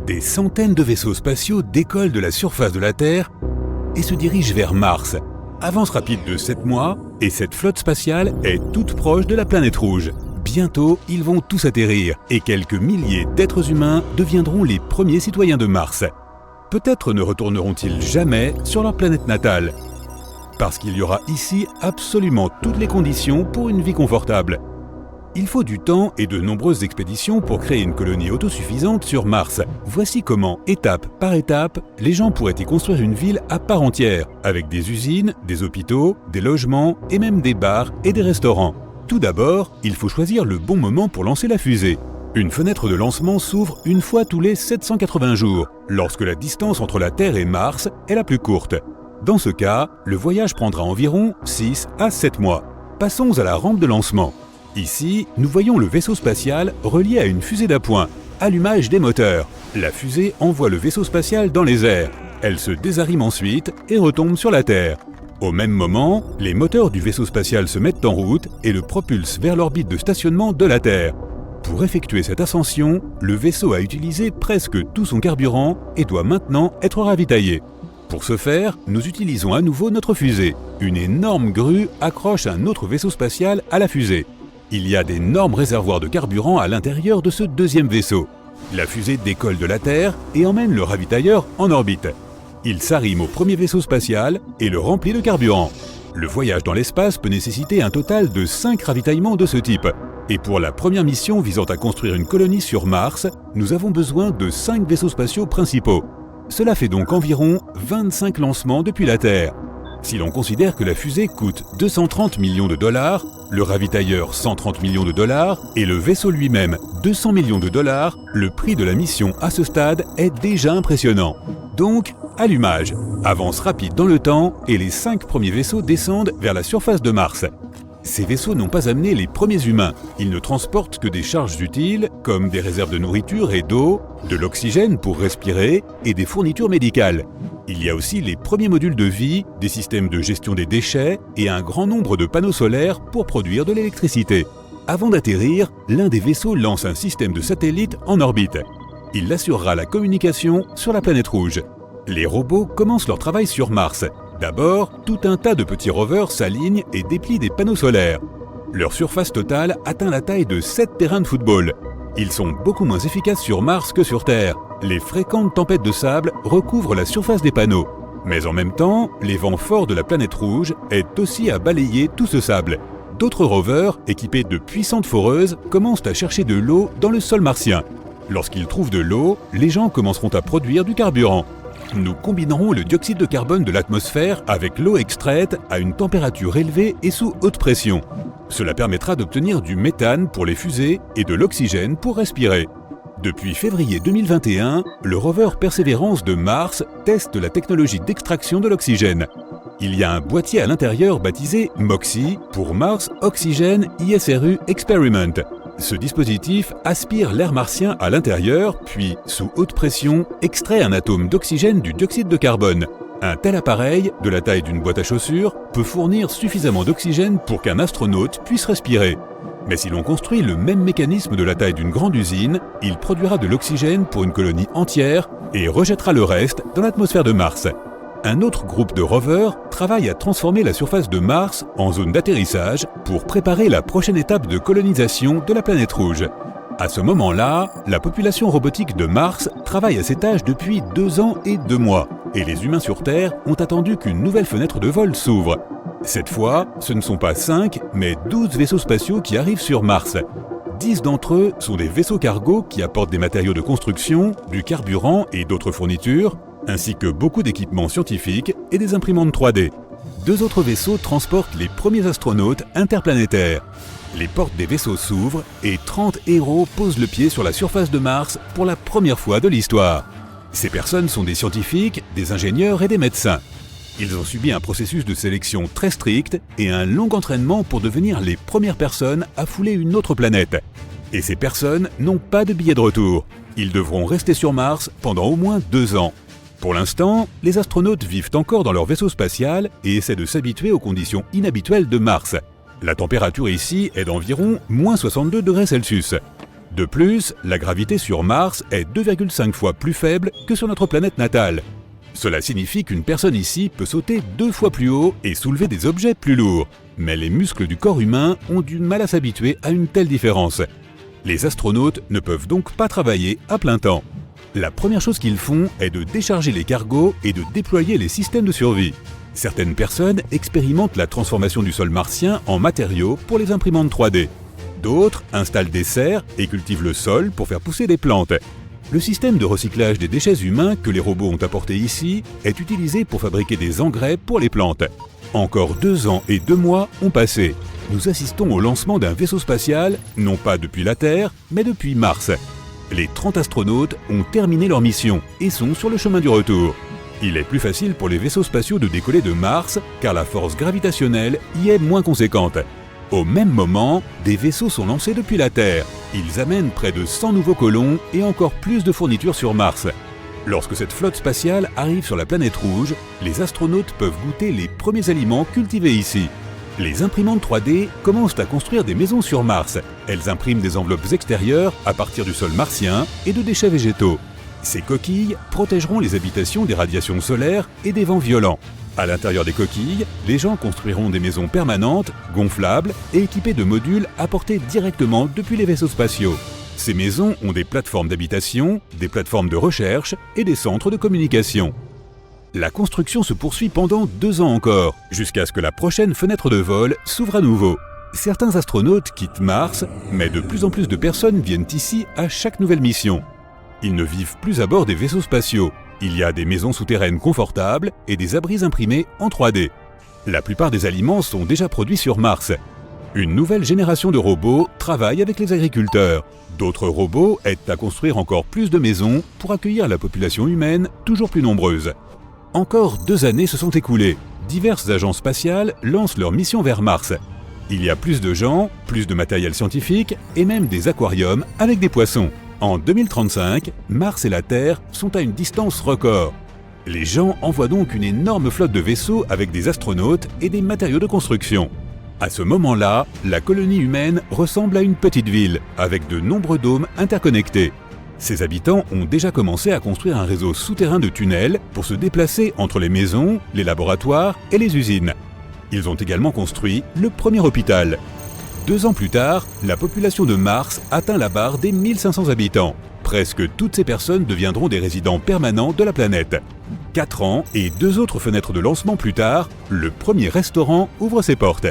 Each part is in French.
Des centaines de vaisseaux spatiaux décollent de la surface de la Terre et se dirigent vers Mars. Avance rapide de 7 mois, et cette flotte spatiale est toute proche de la planète rouge. Bientôt, ils vont tous atterrir, et quelques milliers d'êtres humains deviendront les premiers citoyens de Mars. Peut-être ne retourneront-ils jamais sur leur planète natale, parce qu'il y aura ici absolument toutes les conditions pour une vie confortable. Il faut du temps et de nombreuses expéditions pour créer une colonie autosuffisante sur Mars. Voici comment, étape par étape, les gens pourraient y construire une ville à part entière, avec des usines, des hôpitaux, des logements et même des bars et des restaurants. Tout d'abord, il faut choisir le bon moment pour lancer la fusée. Une fenêtre de lancement s'ouvre une fois tous les 780 jours, lorsque la distance entre la Terre et Mars est la plus courte. Dans ce cas, le voyage prendra environ 6 à 7 mois. Passons à la rampe de lancement. Ici, nous voyons le vaisseau spatial relié à une fusée d'appoint. Allumage des moteurs. La fusée envoie le vaisseau spatial dans les airs. Elle se désarime ensuite et retombe sur la Terre. Au même moment, les moteurs du vaisseau spatial se mettent en route et le propulsent vers l'orbite de stationnement de la Terre. Pour effectuer cette ascension, le vaisseau a utilisé presque tout son carburant et doit maintenant être ravitaillé. Pour ce faire, nous utilisons à nouveau notre fusée. Une énorme grue accroche un autre vaisseau spatial à la fusée. Il y a d'énormes réservoirs de carburant à l'intérieur de ce deuxième vaisseau. La fusée décolle de la Terre et emmène le ravitailleur en orbite. Il s'arrime au premier vaisseau spatial et le remplit de carburant. Le voyage dans l'espace peut nécessiter un total de 5 ravitaillements de ce type. Et pour la première mission visant à construire une colonie sur Mars, nous avons besoin de 5 vaisseaux spatiaux principaux. Cela fait donc environ 25 lancements depuis la Terre. Si l'on considère que la fusée coûte 230 millions de dollars, le ravitailleur 130 millions de dollars et le vaisseau lui-même 200 millions de dollars, le prix de la mission à ce stade est déjà impressionnant. Donc, allumage, avance rapide dans le temps et les 5 premiers vaisseaux descendent vers la surface de Mars. Ces vaisseaux n'ont pas amené les premiers humains. Ils ne transportent que des charges utiles, comme des réserves de nourriture et d'eau, de l'oxygène pour respirer et des fournitures médicales. Il y a aussi les premiers modules de vie, des systèmes de gestion des déchets et un grand nombre de panneaux solaires pour produire de l'électricité. Avant d'atterrir, l'un des vaisseaux lance un système de satellites en orbite. Il assurera la communication sur la planète rouge. Les robots commencent leur travail sur Mars. D'abord, tout un tas de petits rovers s'alignent et déplient des panneaux solaires. Leur surface totale atteint la taille de 7 terrains de football. Ils sont beaucoup moins efficaces sur Mars que sur Terre. Les fréquentes tempêtes de sable recouvrent la surface des panneaux. Mais en même temps, les vents forts de la planète rouge aident aussi à balayer tout ce sable. D'autres rovers, équipés de puissantes foreuses, commencent à chercher de l'eau dans le sol martien. Lorsqu'ils trouvent de l'eau, les gens commenceront à produire du carburant. Nous combinerons le dioxyde de carbone de l'atmosphère avec l'eau extraite à une température élevée et sous haute pression. Cela permettra d'obtenir du méthane pour les fusées et de l'oxygène pour respirer. Depuis février 2021, le rover Perseverance de Mars teste la technologie d'extraction de l'oxygène. Il y a un boîtier à l'intérieur baptisé MOXIE pour Mars Oxygen ISRU Experiment. Ce dispositif aspire l'air martien à l'intérieur, puis, sous haute pression, extrait un atome d'oxygène du dioxyde de carbone. Un tel appareil, de la taille d'une boîte à chaussures, peut fournir suffisamment d'oxygène pour qu'un astronaute puisse respirer. Mais si l'on construit le même mécanisme de la taille d'une grande usine, il produira de l'oxygène pour une colonie entière et rejettera le reste dans l'atmosphère de Mars. Un autre groupe de rovers travaille à transformer la surface de Mars en zone d'atterrissage pour préparer la prochaine étape de colonisation de la planète rouge. À ce moment-là, la population robotique de Mars travaille à ces tâches depuis 2 ans et 2 mois, et les humains sur Terre ont attendu qu'une nouvelle fenêtre de vol s'ouvre. Cette fois, ce ne sont pas 5, mais 12 vaisseaux spatiaux qui arrivent sur Mars. 10 d'entre eux sont des vaisseaux cargo qui apportent des matériaux de construction, du carburant et d'autres fournitures, ainsi que beaucoup d'équipements scientifiques et des imprimantes 3D. 2 autres vaisseaux transportent les premiers astronautes interplanétaires. Les portes des vaisseaux s'ouvrent et 30 héros posent le pied sur la surface de Mars pour la première fois de l'histoire. Ces personnes sont des scientifiques, des ingénieurs et des médecins. Ils ont subi un processus de sélection très strict et un long entraînement pour devenir les premières personnes à fouler une autre planète. Et ces personnes n'ont pas de billet de retour. Ils devront rester sur Mars pendant au moins 2 ans. Pour l'instant, les astronautes vivent encore dans leur vaisseau spatial et essaient de s'habituer aux conditions inhabituelles de Mars. La température ici est d'environ -62 degrés Celsius. De plus, la gravité sur Mars est 2,5 fois plus faible que sur notre planète natale. Cela signifie qu'une personne ici peut sauter 2 fois plus haut et soulever des objets plus lourds. Mais les muscles du corps humain ont du mal à s'habituer à une telle différence. Les astronautes ne peuvent donc pas travailler à plein temps. La première chose qu'ils font est de décharger les cargos et de déployer les systèmes de survie. Certaines personnes expérimentent la transformation du sol martien en matériaux pour les imprimantes 3D. D'autres installent des serres et cultivent le sol pour faire pousser des plantes. Le système de recyclage des déchets humains que les robots ont apporté ici est utilisé pour fabriquer des engrais pour les plantes. Encore 2 ans et 2 mois ont passé. Nous assistons au lancement d'un vaisseau spatial, non pas depuis la Terre, mais depuis Mars. Les 30 astronautes ont terminé leur mission et sont sur le chemin du retour. Il est plus facile pour les vaisseaux spatiaux de décoller de Mars car la force gravitationnelle y est moins conséquente. Au même moment, des vaisseaux sont lancés depuis la Terre. Ils amènent près de 100 nouveaux colons et encore plus de fournitures sur Mars. Lorsque cette flotte spatiale arrive sur la planète rouge, les astronautes peuvent goûter les premiers aliments cultivés ici. Les imprimantes 3D commencent à construire des maisons sur Mars. Elles impriment des enveloppes extérieures à partir du sol martien et de déchets végétaux. Ces coquilles protégeront les habitations des radiations solaires et des vents violents. À l'intérieur des coquilles, les gens construiront des maisons permanentes, gonflables et équipées de modules apportés directement depuis les vaisseaux spatiaux. Ces maisons ont des plateformes d'habitation, des plateformes de recherche et des centres de communication. La construction se poursuit pendant 2 ans encore, jusqu'à ce que la prochaine fenêtre de vol s'ouvre à nouveau. Certains astronautes quittent Mars, mais de plus en plus de personnes viennent ici à chaque nouvelle mission. Ils ne vivent plus à bord des vaisseaux spatiaux. Il y a des maisons souterraines confortables et des abris imprimés en 3D. La plupart des aliments sont déjà produits sur Mars. Une nouvelle génération de robots travaille avec les agriculteurs. D'autres robots aident à construire encore plus de maisons pour accueillir la population humaine toujours plus nombreuse. Encore 2 années se sont écoulées. Diverses agences spatiales lancent leur mission vers Mars. Il y a plus de gens, plus de matériel scientifique et même des aquariums avec des poissons. En 2035, Mars et la Terre sont à une distance record. Les gens envoient donc une énorme flotte de vaisseaux avec des astronautes et des matériaux de construction. À ce moment-là, la colonie humaine ressemble à une petite ville, avec de nombreux dômes interconnectés. Ses habitants ont déjà commencé à construire un réseau souterrain de tunnels pour se déplacer entre les maisons, les laboratoires et les usines. Ils ont également construit le premier hôpital. 2 ans plus tard, la population de Mars atteint la barre des 1500 habitants. Presque toutes ces personnes deviendront des résidents permanents de la planète. 4 ans et 2 autres fenêtres de lancement plus tard, le premier restaurant ouvre ses portes.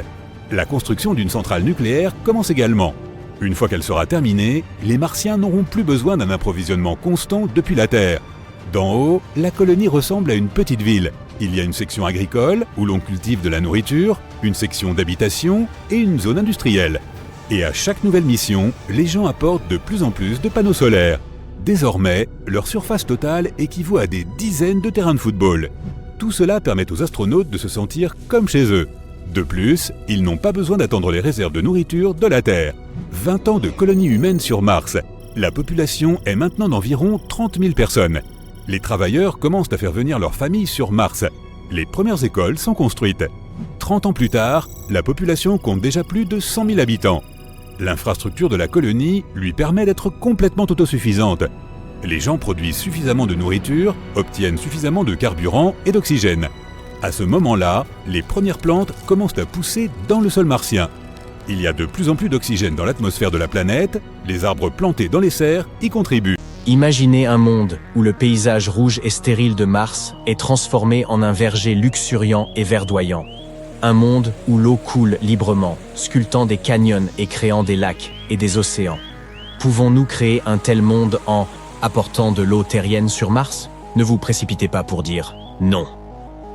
La construction d'une centrale nucléaire commence également. Une fois qu'elle sera terminée, les Martiens n'auront plus besoin d'un approvisionnement constant depuis la Terre. D'en haut, la colonie ressemble à une petite ville. Il y a une section agricole, où l'on cultive de la nourriture, une section d'habitation et une zone industrielle. Et à chaque nouvelle mission, les gens apportent de plus en plus de panneaux solaires. Désormais, leur surface totale équivaut à des dizaines de terrains de football. Tout cela permet aux astronautes de se sentir comme chez eux. De plus, ils n'ont pas besoin d'attendre les réserves de nourriture de la Terre. 20 ans de colonie humaine sur Mars. La population est maintenant d'environ 30 000 personnes. Les travailleurs commencent à faire venir leurs familles sur Mars. Les premières écoles sont construites. 30 ans plus tard, la population compte déjà plus de 100 000 habitants. L'infrastructure de la colonie lui permet d'être complètement autosuffisante. Les gens produisent suffisamment de nourriture, obtiennent suffisamment de carburant et d'oxygène. À ce moment-là, les premières plantes commencent à pousser dans le sol martien. Il y a de plus en plus d'oxygène dans l'atmosphère de la planète, les arbres plantés dans les serres y contribuent. Imaginez un monde où le paysage rouge et stérile de Mars est transformé en un verger luxuriant et verdoyant. Un monde où l'eau coule librement, sculptant des canyons et créant des lacs et des océans. Pouvons-nous créer un tel monde en apportant de l'eau terrienne sur Mars? Ne vous précipitez pas pour dire non.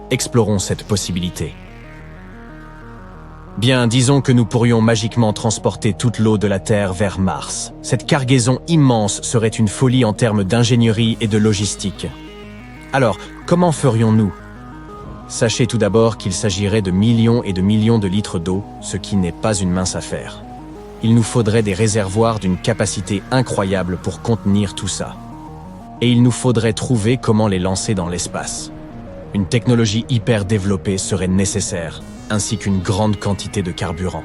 Explorons cette possibilité. Bien, disons que nous pourrions magiquement transporter toute l'eau de la Terre vers Mars. Cette cargaison immense serait une folie en termes d'ingénierie et de logistique. Alors, comment ferions-nous? Sachez tout d'abord qu'il s'agirait de millions et de millions de litres d'eau, ce qui n'est pas une mince affaire. Il nous faudrait des réservoirs d'une capacité incroyable pour contenir tout ça. Et il nous faudrait trouver comment les lancer dans l'espace. Une technologie hyper développée serait nécessaire, ainsi qu'une grande quantité de carburant.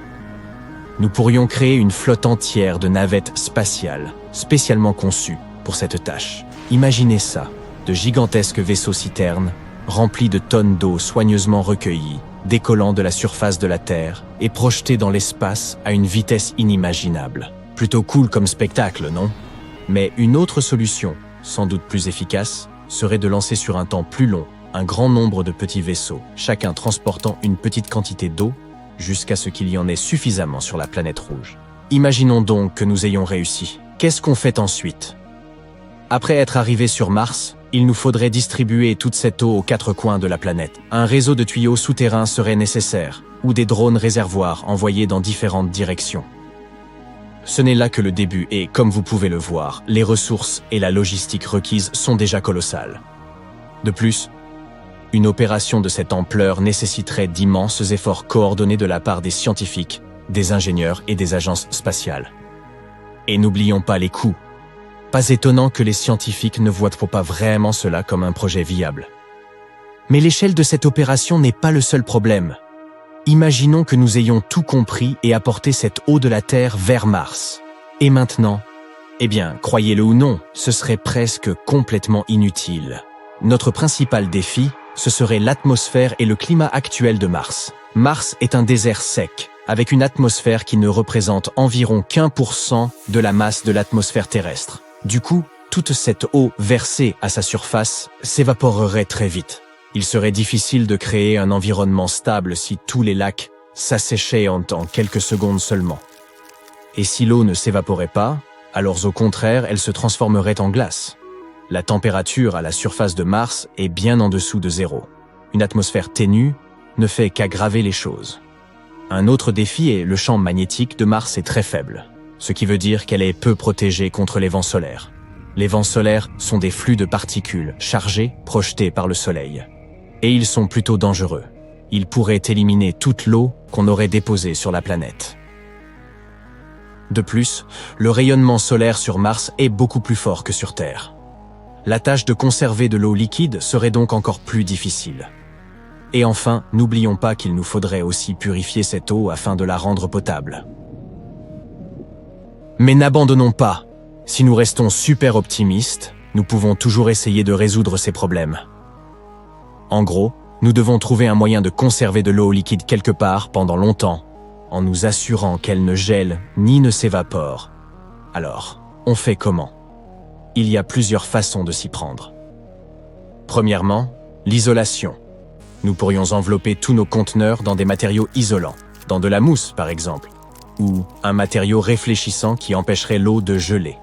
Nous pourrions créer une flotte entière de navettes spatiales, spécialement conçues pour cette tâche. Imaginez ça, de gigantesques vaisseaux-citernes, remplis de tonnes d'eau soigneusement recueillies, décollant de la surface de la Terre et projetés dans l'espace à une vitesse inimaginable. Plutôt cool comme spectacle, non? Mais une autre solution, sans doute plus efficace, serait de lancer sur un temps plus long un grand nombre de petits vaisseaux, chacun transportant une petite quantité d'eau, jusqu'à ce qu'il y en ait suffisamment sur la planète rouge. Imaginons donc que nous ayons réussi. Qu'est-ce qu'on fait ensuite? Après être arrivé sur Mars, il nous faudrait distribuer toute cette eau aux quatre coins de la planète. Un réseau de tuyaux souterrains serait nécessaire, ou des drones réservoirs envoyés dans différentes directions. Ce n'est là que le début et, comme vous pouvez le voir, les ressources et la logistique requises sont déjà colossales. De plus, une opération de cette ampleur nécessiterait d'immenses efforts coordonnés de la part des scientifiques, des ingénieurs et des agences spatiales. Et n'oublions pas les coûts. Pas étonnant que les scientifiques ne voient pas vraiment cela comme un projet viable. Mais l'échelle de cette opération n'est pas le seul problème. Imaginons que nous ayons tout compris et apporté cette eau de la Terre vers Mars. Et maintenant? Eh bien, croyez-le ou non, ce serait presque complètement inutile. Notre principal défi, ce serait l'atmosphère et le climat actuel de Mars. Mars est un désert sec, avec une atmosphère qui ne représente environ qu'1% de la masse de l'atmosphère terrestre. Du coup, toute cette eau versée à sa surface s'évaporerait très vite. Il serait difficile de créer un environnement stable si tous les lacs s'asséchaient en quelques secondes seulement. Et si l'eau ne s'évaporait pas, alors au contraire, elle se transformerait en glace. La température à la surface de Mars est bien en dessous de zéro. Une atmosphère ténue ne fait qu'aggraver les choses. Un autre défi est le champ magnétique de Mars est très faible, ce qui veut dire qu'elle est peu protégée contre les vents solaires. Les vents solaires sont des flux de particules chargées projetées par le Soleil. Et ils sont plutôt dangereux. Ils pourraient éliminer toute l'eau qu'on aurait déposée sur la planète. De plus, le rayonnement solaire sur Mars est beaucoup plus fort que sur Terre. La tâche de conserver de l'eau liquide serait donc encore plus difficile. Et enfin, n'oublions pas qu'il nous faudrait aussi purifier cette eau afin de la rendre potable. Mais n'abandonnons pas. Si nous restons super optimistes, nous pouvons toujours essayer de résoudre ces problèmes. En gros, nous devons trouver un moyen de conserver de l'eau liquide quelque part pendant longtemps, en nous assurant qu'elle ne gèle ni ne s'évapore. Alors, on fait comment? Il y a plusieurs façons de s'y prendre. Premièrement, l'isolation. Nous pourrions envelopper tous nos conteneurs dans des matériaux isolants, dans de la mousse par exemple, ou un matériau réfléchissant qui empêcherait l'eau de geler.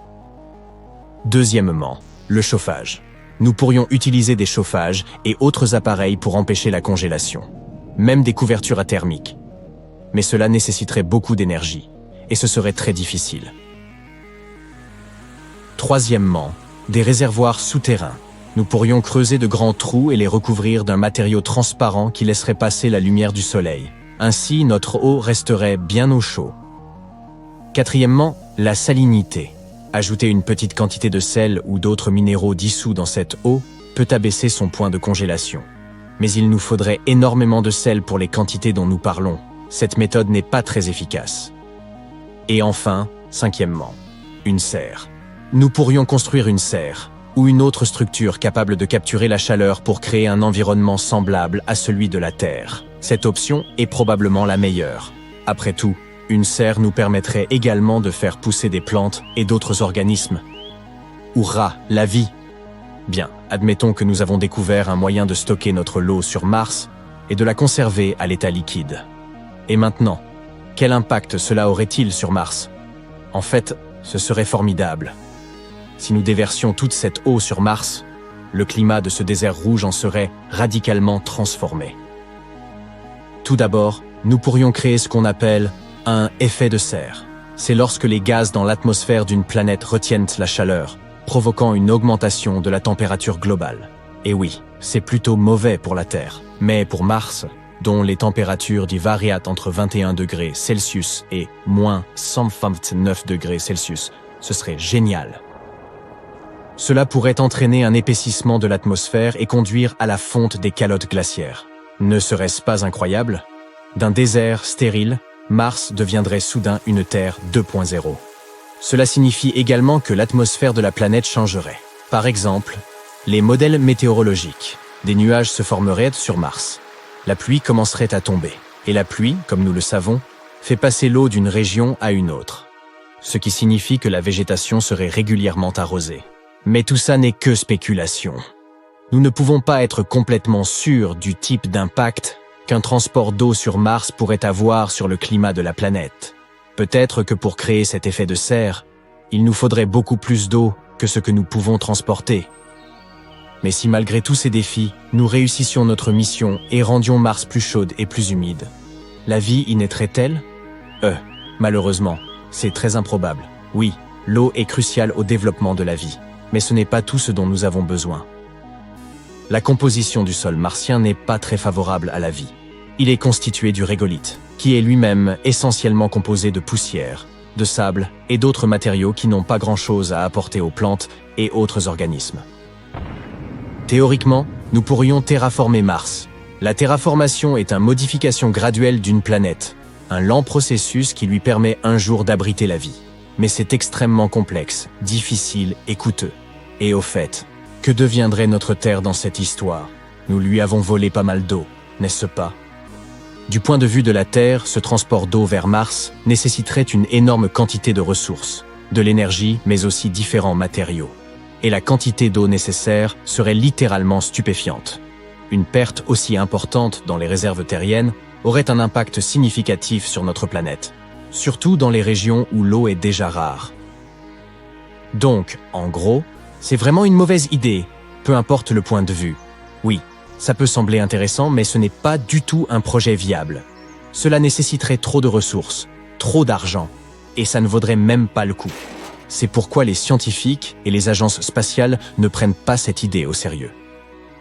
Deuxièmement, le chauffage. Nous pourrions utiliser des chauffages et autres appareils pour empêcher la congélation, même des couvertures thermiques. Mais cela nécessiterait beaucoup d'énergie, et ce serait très difficile. Troisièmement, des réservoirs souterrains. Nous pourrions creuser de grands trous et les recouvrir d'un matériau transparent qui laisserait passer la lumière du soleil. Ainsi, notre eau resterait bien au chaud. Quatrièmement, la salinité. Ajouter une petite quantité de sel ou d'autres minéraux dissous dans cette eau peut abaisser son point de congélation. Mais il nous faudrait énormément de sel pour les quantités dont nous parlons. Cette méthode n'est pas très efficace. Et enfin, cinquièmement, une serre. Nous pourrions construire une serre ou une autre structure capable de capturer la chaleur pour créer un environnement semblable à celui de la Terre. Cette option est probablement la meilleure. Après tout, une serre nous permettrait également de faire pousser des plantes et d'autres organismes. Hourra, la vie! Bien, admettons que nous avons découvert un moyen de stocker notre eau sur Mars et de la conserver à l'état liquide. Et maintenant, quel impact cela aurait-il sur Mars? En fait, ce serait formidable. Si nous déversions toute cette eau sur Mars, le climat de ce désert rouge en serait radicalement transformé. Tout d'abord, nous pourrions créer ce qu'on appelle un effet de serre. C'est lorsque les gaz dans l'atmosphère d'une planète retiennent la chaleur, provoquant une augmentation de la température globale. Et oui, c'est plutôt mauvais pour la Terre. Mais pour Mars, dont les températures varient entre 21 degrés Celsius et moins 129 degrés Celsius, ce serait génial. Cela pourrait entraîner un épaississement de l'atmosphère et conduire à la fonte des calottes glaciaires. Ne serait-ce pas incroyable? D'un désert stérile, Mars deviendrait soudain une Terre 2.0. Cela signifie également que l'atmosphère de la planète changerait. Par exemple, les modèles météorologiques. Des nuages se formeraient sur Mars. La pluie commencerait à tomber. Et la pluie, comme nous le savons, fait passer l'eau d'une région à une autre. Ce qui signifie que la végétation serait régulièrement arrosée. Mais tout ça n'est que spéculation. Nous ne pouvons pas être complètement sûrs du type d'impact qu'un transport d'eau sur Mars pourrait avoir sur le climat de la planète. Peut-être que pour créer cet effet de serre, il nous faudrait beaucoup plus d'eau que ce que nous pouvons transporter. Mais si malgré tous ces défis, nous réussissions notre mission et rendions Mars plus chaude et plus humide, la vie y naîtrait-elle ? Malheureusement, c'est très improbable. Oui, l'eau est cruciale au développement de la vie, mais ce n'est pas tout ce dont nous avons besoin. La composition du sol martien n'est pas très favorable à la vie. Il est constitué du régolithe, qui est lui-même essentiellement composé de poussière, de sable et d'autres matériaux qui n'ont pas grand-chose à apporter aux plantes et autres organismes. Théoriquement, nous pourrions terraformer Mars. La terraformation est une modification graduelle d'une planète, un lent processus qui lui permet un jour d'abriter la vie. Mais c'est extrêmement complexe, difficile et coûteux. Et au fait, que deviendrait notre Terre dans cette histoire ? Nous lui avons volé pas mal d'eau, n'est-ce pas ? Du point de vue de la Terre, ce transport d'eau vers Mars nécessiterait une énorme quantité de ressources, de l'énergie, mais aussi différents matériaux. Et la quantité d'eau nécessaire serait littéralement stupéfiante. Une perte aussi importante dans les réserves terriennes aurait un impact significatif sur notre planète, surtout dans les régions où l'eau est déjà rare. Donc, en gros, c'est vraiment une mauvaise idée, peu importe le point de vue. Oui, ça peut sembler intéressant, mais ce n'est pas du tout un projet viable. Cela nécessiterait trop de ressources, trop d'argent, et ça ne vaudrait même pas le coup. C'est pourquoi les scientifiques et les agences spatiales ne prennent pas cette idée au sérieux.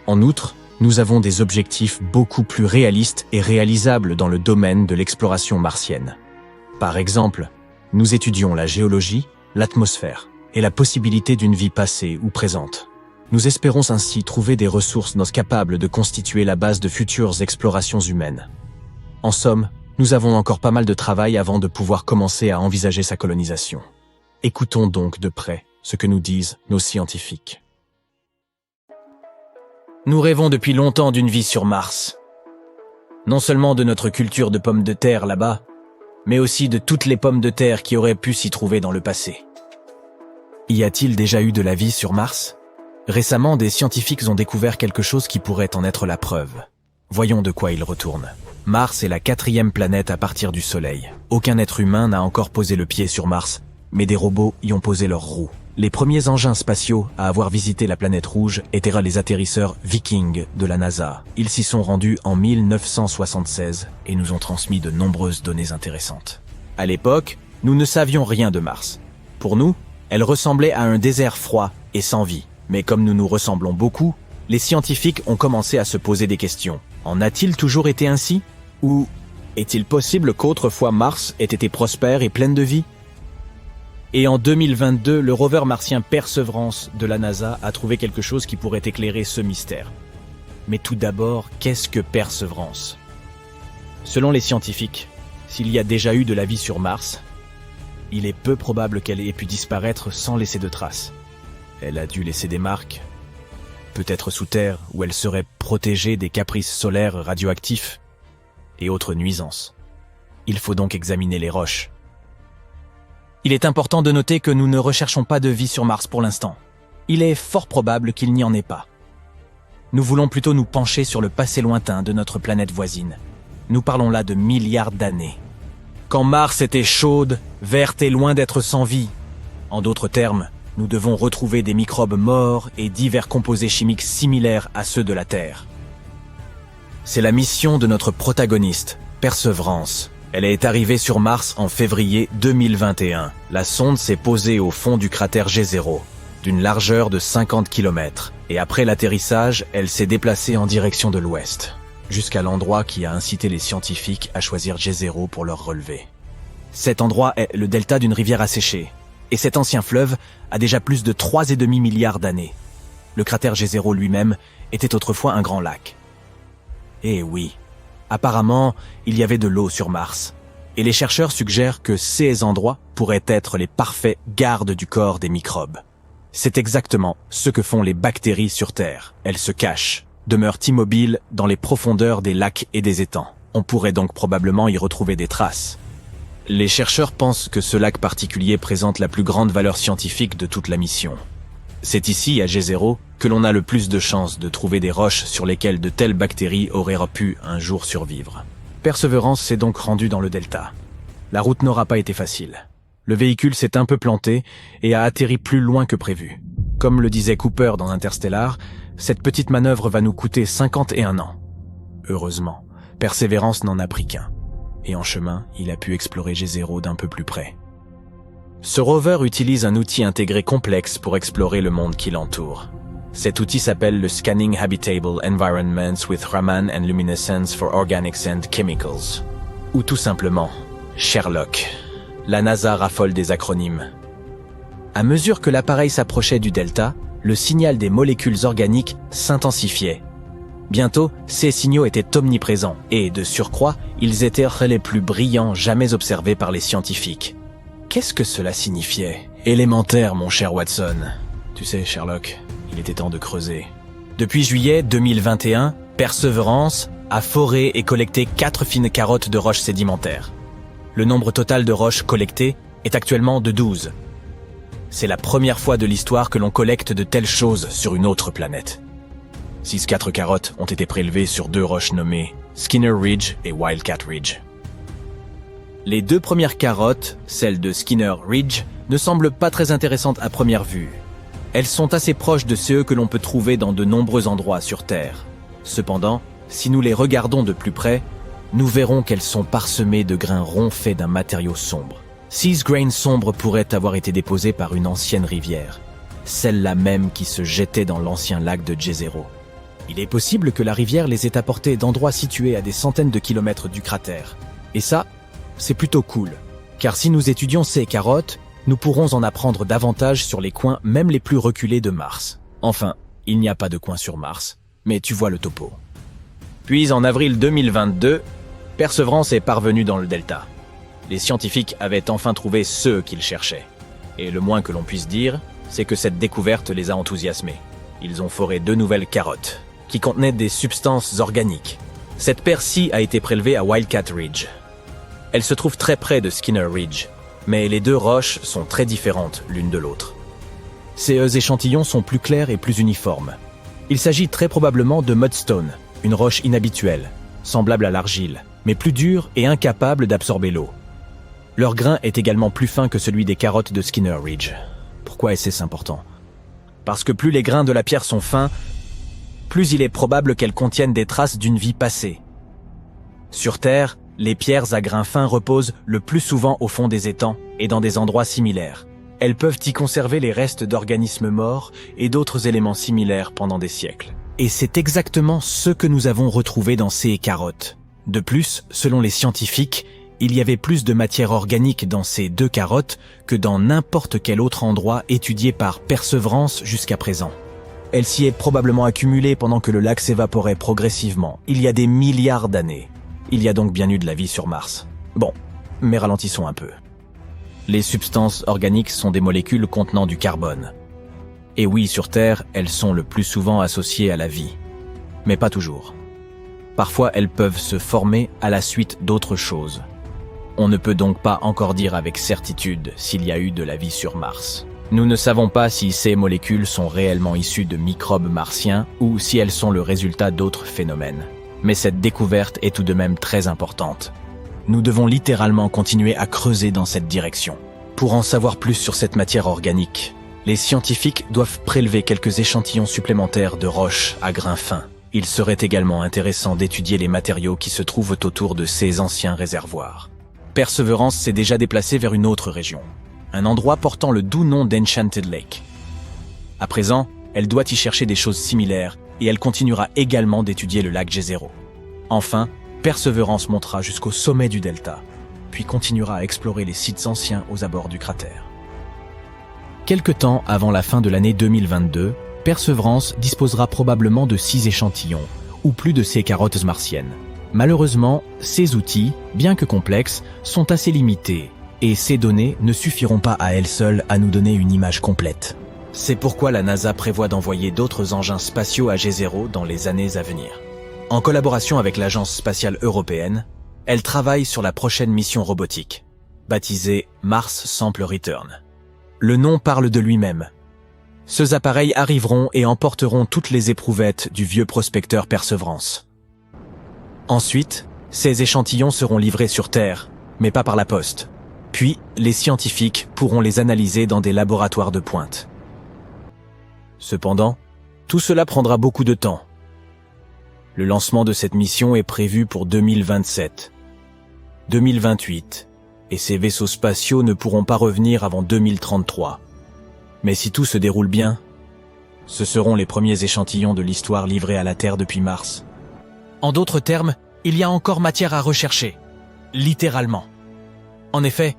En outre, nous avons des objectifs beaucoup plus réalistes et réalisables dans le domaine de l'exploration martienne. Par exemple, nous étudions la géologie, l'atmosphère et la possibilité d'une vie passée ou présente. Nous espérons ainsi trouver des ressources capables de constituer la base de futures explorations humaines. En somme, nous avons encore pas mal de travail avant de pouvoir commencer à envisager sa colonisation. Écoutons donc de près ce que nous disent nos scientifiques. Nous rêvons depuis longtemps d'une vie sur Mars. Non seulement de notre culture de pommes de terre là-bas, mais aussi de toutes les pommes de terre qui auraient pu s'y trouver dans le passé. Y a-t-il déjà eu de la vie sur Mars ? Récemment, des scientifiques ont découvert quelque chose qui pourrait en être la preuve. Voyons de quoi il retourne. Mars est la 4e planète à partir du Soleil. Aucun être humain n'a encore posé le pied sur Mars, mais des robots y ont posé leurs roues. Les premiers engins spatiaux à avoir visité la planète rouge étaient les atterrisseurs Viking de la NASA. Ils s'y sont rendus en 1976 et nous ont transmis de nombreuses données intéressantes. À l'époque, nous ne savions rien de Mars. Pour nous, elle ressemblait à un désert froid et sans vie. Mais comme nous nous ressemblons beaucoup, les scientifiques ont commencé à se poser des questions. En a-t-il toujours été ainsi ? Ou est-il possible qu'autrefois Mars ait été prospère et pleine de vie ? Et en 2022, le rover martien Perseverance de la NASA a trouvé quelque chose qui pourrait éclairer ce mystère. Mais tout d'abord, qu'est-ce que Perseverance ? Selon les scientifiques, s'il y a déjà eu de la vie sur Mars, il est peu probable qu'elle ait pu disparaître sans laisser de traces. Elle a dû laisser des marques, peut-être sous terre, où elle serait protégée des caprices solaires radioactifs et autres nuisances. Il faut donc examiner les roches. Il est important de noter que nous ne recherchons pas de vie sur Mars pour l'instant. Il est fort probable qu'il n'y en ait pas. Nous voulons plutôt nous pencher sur le passé lointain de notre planète voisine. Nous parlons là de milliards d'années. Quand Mars était chaude, verte et loin d'être sans vie. En d'autres termes, nous devons retrouver des microbes morts et divers composés chimiques similaires à ceux de la Terre. C'est la mission de notre protagoniste, Perseverance. Elle est arrivée sur Mars en février 2021. La sonde s'est posée au fond du cratère G0, d'une largeur de 50 km. Et après l'atterrissage, elle s'est déplacée en direction de l'ouest, jusqu'à l'endroit qui a incité les scientifiques à choisir G0 pour leur relevé. Cet endroit est le delta d'une rivière asséchée. Et cet ancien fleuve a déjà plus de 3,5 milliards d'années. Le cratère G0 lui-même était autrefois un grand lac. Et oui, apparemment, il y avait de l'eau sur Mars. Et les chercheurs suggèrent que ces endroits pourraient être les parfaits gardes du corps des microbes. C'est exactement ce que font les bactéries sur Terre. Elles se cachent, demeurent immobiles dans les profondeurs des lacs et des étangs. On pourrait donc probablement y retrouver des traces. Les chercheurs pensent que ce lac particulier présente la plus grande valeur scientifique de toute la mission. C'est ici, à G0, que l'on a le plus de chances de trouver des roches sur lesquelles de telles bactéries auraient pu un jour survivre. Perseverance s'est donc rendue dans le delta. La route n'aura pas été facile. Le véhicule s'est un peu planté et a atterri plus loin que prévu. Comme le disait Cooper dans Interstellar, cette petite manœuvre va nous coûter 51 ans. Heureusement, Perseverance n'en a pris qu'un. Et en chemin, il a pu explorer G0 d'un peu plus près. Ce rover utilise un outil intégré complexe pour explorer le monde qui l'entoure. Cet outil s'appelle le Scanning Habitable Environments with Raman and Luminescence for Organics and Chemicals. Ou tout simplement, Sherlock. La NASA raffole des acronymes. À mesure que l'appareil s'approchait du delta, le signal des molécules organiques s'intensifiait. Bientôt, ces signaux étaient omniprésents et, de surcroît, ils étaient les plus brillants jamais observés par les scientifiques. Qu'est-ce que cela signifiait? Élémentaire, mon cher Watson. Tu sais, Sherlock, il était temps de creuser. Depuis juillet 2021, Perseverance a foré et collecté 4 fines carottes de roches sédimentaires. Le nombre total de roches collectées est actuellement de 12. C'est la première fois de l'histoire que l'on collecte de telles choses sur une autre planète. 4 carottes ont été prélevées sur 2 roches nommées Skinner Ridge et Wildcat Ridge. Les 2 premières carottes, celles de Skinner Ridge, ne semblent pas très intéressantes à première vue. Elles sont assez proches de ceux que l'on peut trouver dans de nombreux endroits sur Terre. Cependant, si nous les regardons de plus près, nous verrons qu'elles sont parsemées de grains ronds faits d'un matériau sombre. 6 grains sombres pourraient avoir été déposés par une ancienne rivière, celle-là même qui se jetait dans l'ancien lac de G0. Il est possible que la rivière les ait apportés d'endroits situés à des centaines de kilomètres du cratère. Et ça, c'est plutôt cool, car si nous étudions ces carottes, nous pourrons en apprendre davantage sur les coins même les plus reculés de Mars. Enfin, il n'y a pas de coin sur Mars, mais tu vois le topo. Puis en avril 2022, Perseverance est parvenu dans le delta. Les scientifiques avaient enfin trouvé ceux qu'ils cherchaient. Et le moins que l'on puisse dire, c'est que cette découverte les a enthousiasmés. Ils ont foré 2 nouvelles carottes, qui contenaient des substances organiques. Cette paire-ci a été prélevée à Wildcat Ridge. Elle se trouve très près de Skinner Ridge, mais les 2 roches sont très différentes l'une de l'autre. Ces échantillons sont plus clairs et plus uniformes. Il s'agit très probablement de mudstone, une roche inhabituelle, semblable à l'argile, mais plus dure et incapable d'absorber l'eau. Leur grain est également plus fin que celui des carottes de Skinner Ridge. Pourquoi est-ce important? Parce que plus les grains de la pierre sont fins, plus il est probable qu'elles contiennent des traces d'une vie passée. Sur Terre, les pierres à grains fins reposent le plus souvent au fond des étangs et dans des endroits similaires. Elles peuvent y conserver les restes d'organismes morts et d'autres éléments similaires pendant des siècles. Et c'est exactement ce que nous avons retrouvé dans ces carottes. De plus, selon les scientifiques, il y avait plus de matière organique dans ces 2 carottes que dans n'importe quel autre endroit étudié par Perseverance jusqu'à présent. Elle s'y est probablement accumulée pendant que le lac s'évaporait progressivement, il y a des milliards d'années. Il y a donc bien eu de la vie sur Mars. Bon, mais ralentissons un peu. Les substances organiques sont des molécules contenant du carbone. Et oui, sur Terre, elles sont le plus souvent associées à la vie. Mais pas toujours. Parfois, elles peuvent se former à la suite d'autres choses. On ne peut donc pas encore dire avec certitude s'il y a eu de la vie sur Mars. Nous ne savons pas si ces molécules sont réellement issues de microbes martiens ou si elles sont le résultat d'autres phénomènes. Mais cette découverte est tout de même très importante. Nous devons littéralement continuer à creuser dans cette direction. Pour en savoir plus sur cette matière organique, les scientifiques doivent prélever quelques échantillons supplémentaires de roches à grains fins. Il serait également intéressant d'étudier les matériaux qui se trouvent autour de ces anciens réservoirs. Perseverance s'est déjà déplacée vers une autre région, un endroit portant le doux nom d'Enchanted Lake. À présent, elle doit y chercher des choses similaires et elle continuera également d'étudier le lac G0. Enfin, Perseverance montera jusqu'au sommet du delta, puis continuera à explorer les sites anciens aux abords du cratère. Quelque temps avant la fin de l'année 2022, Perseverance disposera probablement de 6 échantillons, ou plus de ces carottes martiennes. Malheureusement, ces outils, bien que complexes, sont assez limités, et ces données ne suffiront pas à elles seules à nous donner une image complète. C'est pourquoi la NASA prévoit d'envoyer d'autres engins spatiaux à G0 dans les années à venir. En collaboration avec l'Agence spatiale européenne, elle travaille sur la prochaine mission robotique, baptisée Mars Sample Return. Le nom parle de lui-même. Ces appareils arriveront et emporteront toutes les éprouvettes du vieux prospecteur Perseverance. Ensuite, ces échantillons seront livrés sur Terre, mais pas par la poste. Puis, les scientifiques pourront les analyser dans des laboratoires de pointe. Cependant, tout cela prendra beaucoup de temps. Le lancement de cette mission est prévu pour 2027, 2028, et ces vaisseaux spatiaux ne pourront pas revenir avant 2033. Mais si tout se déroule bien, ce seront les premiers échantillons de l'histoire livrés à la Terre depuis Mars. En d'autres termes, il y a encore matière à rechercher, littéralement. En effet,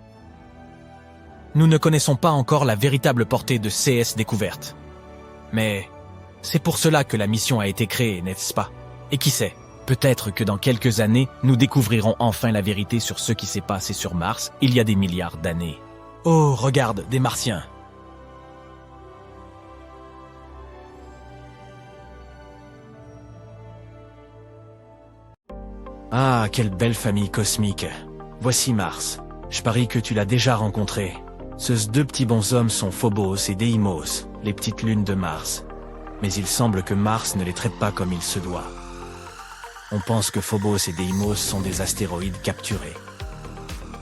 nous ne connaissons pas encore la véritable portée de CS découverte. Mais c'est pour cela que la mission a été créée, n'est-ce pas? Et qui sait, peut-être que dans quelques années, nous découvrirons enfin la vérité sur ce qui s'est passé sur Mars il y a des milliards d'années. Oh, regarde, des Martiens! Ah, quelle belle famille cosmique. Voici Mars. Je parie que tu l'as déjà rencontré. Ces deux petits bonshommes sont Phobos et Deimos, les petites lunes de Mars. Mais il semble que Mars ne les traite pas comme il se doit. On pense que Phobos et Deimos sont des astéroïdes capturés.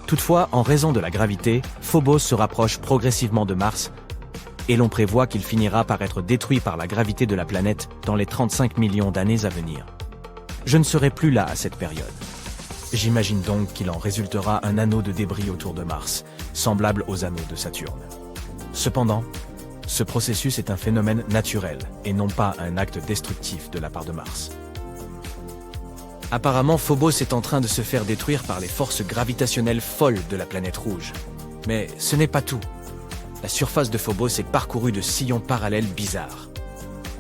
Toutefois, en raison de la gravité, Phobos se rapproche progressivement de Mars et l'on prévoit qu'il finira par être détruit par la gravité de la planète dans les 35 millions d'années à venir. Je ne serai plus là à cette période. J'imagine donc qu'il en résultera un anneau de débris autour de Mars, semblable aux anneaux de Saturne. Cependant, ce processus est un phénomène naturel et non pas un acte destructif de la part de Mars. Apparemment, Phobos est en train de se faire détruire par les forces gravitationnelles folles de la planète rouge. Mais ce n'est pas tout. La surface de Phobos est parcourue de sillons parallèles bizarres.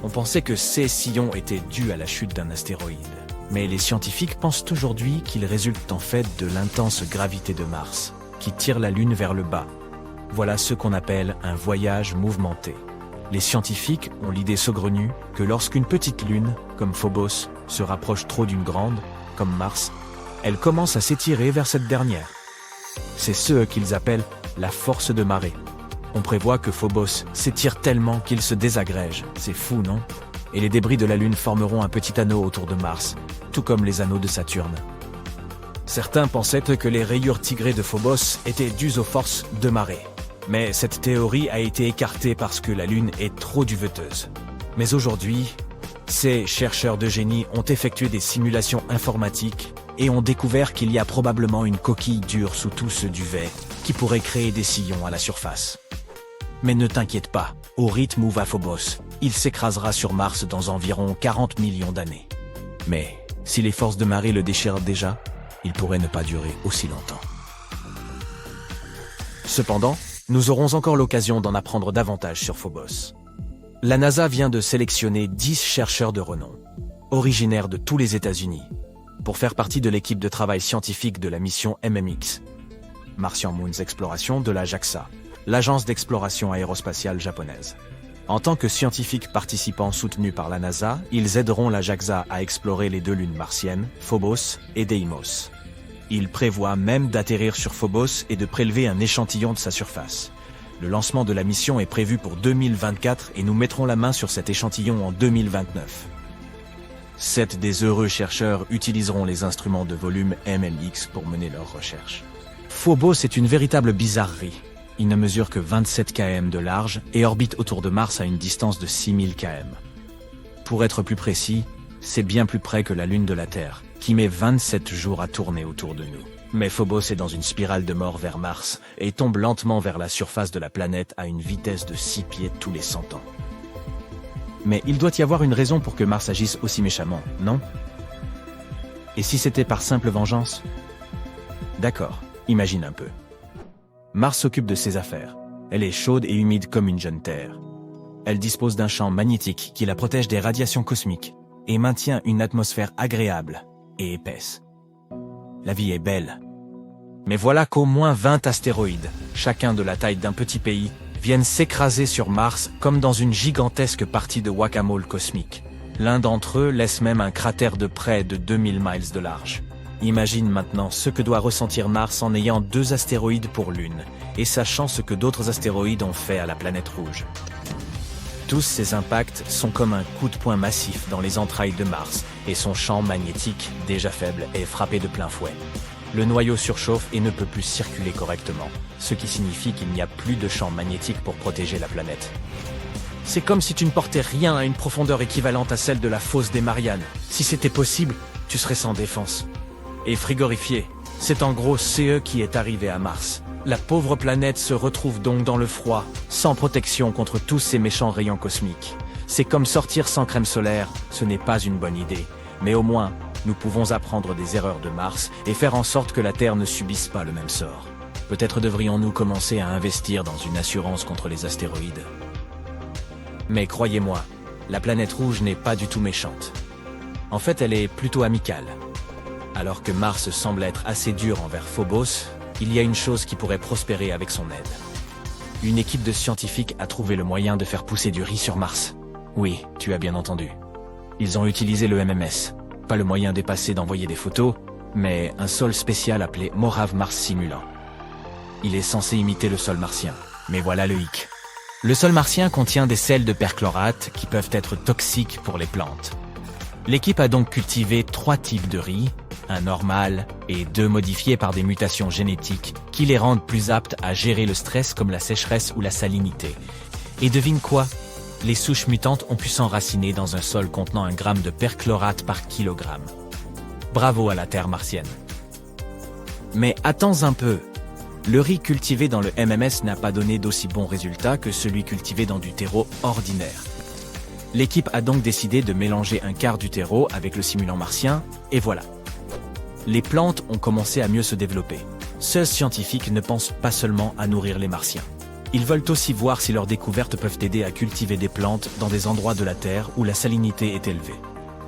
On pensait que ces sillons étaient dus à la chute d'un astéroïde. Mais les scientifiques pensent aujourd'hui qu'ils résultent en fait de l'intense gravité de Mars, qui tire la Lune vers le bas. Voilà ce qu'on appelle un voyage mouvementé. Les scientifiques ont l'idée saugrenue que lorsqu'une petite lune, comme Phobos, se rapproche trop d'une grande, comme Mars, elle commence à s'étirer vers cette dernière. C'est ce qu'ils appellent la force de marée. On prévoit que Phobos s'étire tellement qu'il se désagrège. C'est fou, non? Et les débris de la Lune formeront un petit anneau autour de Mars, tout comme les anneaux de Saturne. Certains pensaient que les rayures tigrées de Phobos étaient dues aux forces de marée. Mais cette théorie a été écartée parce que la Lune est trop duveteuse. Mais aujourd'hui, ces chercheurs de génie ont effectué des simulations informatiques et ont découvert qu'il y a probablement une coquille dure sous tout ce duvet qui pourrait créer des sillons à la surface. Mais ne t'inquiète pas, au rythme où va Phobos, il s'écrasera sur Mars dans environ 40 millions d'années. Mais si les forces de marée le déchirent déjà, il pourrait ne pas durer aussi longtemps. Cependant, nous aurons encore l'occasion d'en apprendre davantage sur Phobos. La NASA vient de sélectionner 10 chercheurs de renom, originaires de tous les États-Unis, pour faire partie de l'équipe de travail scientifique de la mission MMX, Martian Moons Exploration de la JAXA, l'agence d'exploration aérospatiale japonaise. En tant que scientifiques participants soutenus par la NASA, ils aideront la JAXA à explorer les deux lunes martiennes, Phobos et Deimos. Ils prévoient même d'atterrir sur Phobos et de prélever un échantillon de sa surface. Le lancement de la mission est prévu pour 2024 et nous mettrons la main sur cet échantillon en 2029. 7 des heureux chercheurs utiliseront les instruments de volume MMX pour mener leurs recherches. Phobos est une véritable bizarrerie. Il ne mesure que 27 km de large et orbite autour de Mars à une distance de 6000 km. Pour être plus précis, c'est bien plus près que la Lune de la Terre, qui met 27 jours à tourner autour de nous. Mais Phobos est dans une spirale de mort vers Mars et tombe lentement vers la surface de la planète à une vitesse de 6 pieds tous les 100 ans. Mais il doit y avoir une raison pour que Mars agisse aussi méchamment, non? Et si c'était par simple vengeance? D'accord, imagine un peu. Mars s'occupe de ses affaires. Elle est chaude et humide comme une jeune Terre. Elle dispose d'un champ magnétique qui la protège des radiations cosmiques et maintient une atmosphère agréable et épaisse. La vie est belle. Mais voilà qu'au moins 20 astéroïdes, chacun de la taille d'un petit pays, viennent s'écraser sur Mars comme dans une gigantesque partie de whack-a-mole cosmique. L'un d'entre eux laisse même un cratère de près de 2000 miles de large. Imagine maintenant ce que doit ressentir Mars en ayant 2 astéroïdes pour lune, et sachant ce que d'autres astéroïdes ont fait à la planète rouge. Tous ces impacts sont comme un coup de poing massif dans les entrailles de Mars, et son champ magnétique, déjà faible, est frappé de plein fouet. Le noyau surchauffe et ne peut plus circuler correctement, ce qui signifie qu'il n'y a plus de champ magnétique pour protéger la planète. C'est comme si tu ne portais rien à une profondeur équivalente à celle de la fosse des Mariannes. Si c'était possible, tu serais sans défense. Et frigorifié, c'est en gros CE qui est arrivé à Mars. La pauvre planète se retrouve donc dans le froid, sans protection contre tous ces méchants rayons cosmiques. C'est comme sortir sans crème solaire, ce n'est pas une bonne idée. Mais au moins, nous pouvons apprendre des erreurs de Mars et faire en sorte que la Terre ne subisse pas le même sort. Peut-être devrions-nous commencer à investir dans une assurance contre les astéroïdes. Mais croyez-moi, la planète rouge n'est pas du tout méchante. En fait, elle est plutôt amicale. Alors que Mars semble être assez dur envers Phobos, il y a une chose qui pourrait prospérer avec son aide. Une équipe de scientifiques a trouvé le moyen de faire pousser du riz sur Mars. Oui, tu as bien entendu. Ils ont utilisé le MMS. Pas le moyen dépassé d'envoyer des photos, mais un sol spécial appelé Morave Mars Simulant. Il est censé imiter le sol martien. Mais voilà le hic. Le sol martien contient des sels de perchlorate qui peuvent être toxiques pour les plantes. L'équipe a donc cultivé 3 types de riz, un normal et 2 modifiés par des mutations génétiques qui les rendent plus aptes à gérer le stress comme la sécheresse ou la salinité. Et devine quoi ? Les souches mutantes ont pu s'enraciner dans un sol contenant 1 gramme de perchlorate par kilogramme. Bravo à la Terre martienne. Mais attends un peu. Le riz cultivé dans le MMS n'a pas donné d'aussi bons résultats que celui cultivé dans du terreau ordinaire. L'équipe a donc décidé de mélanger un quart du terreau avec le simulant martien, et voilà. Les plantes ont commencé à mieux se développer. Ces scientifiques ne pensent pas seulement à nourrir les martiens. Ils veulent aussi voir si leurs découvertes peuvent aider à cultiver des plantes dans des endroits de la Terre où la salinité est élevée.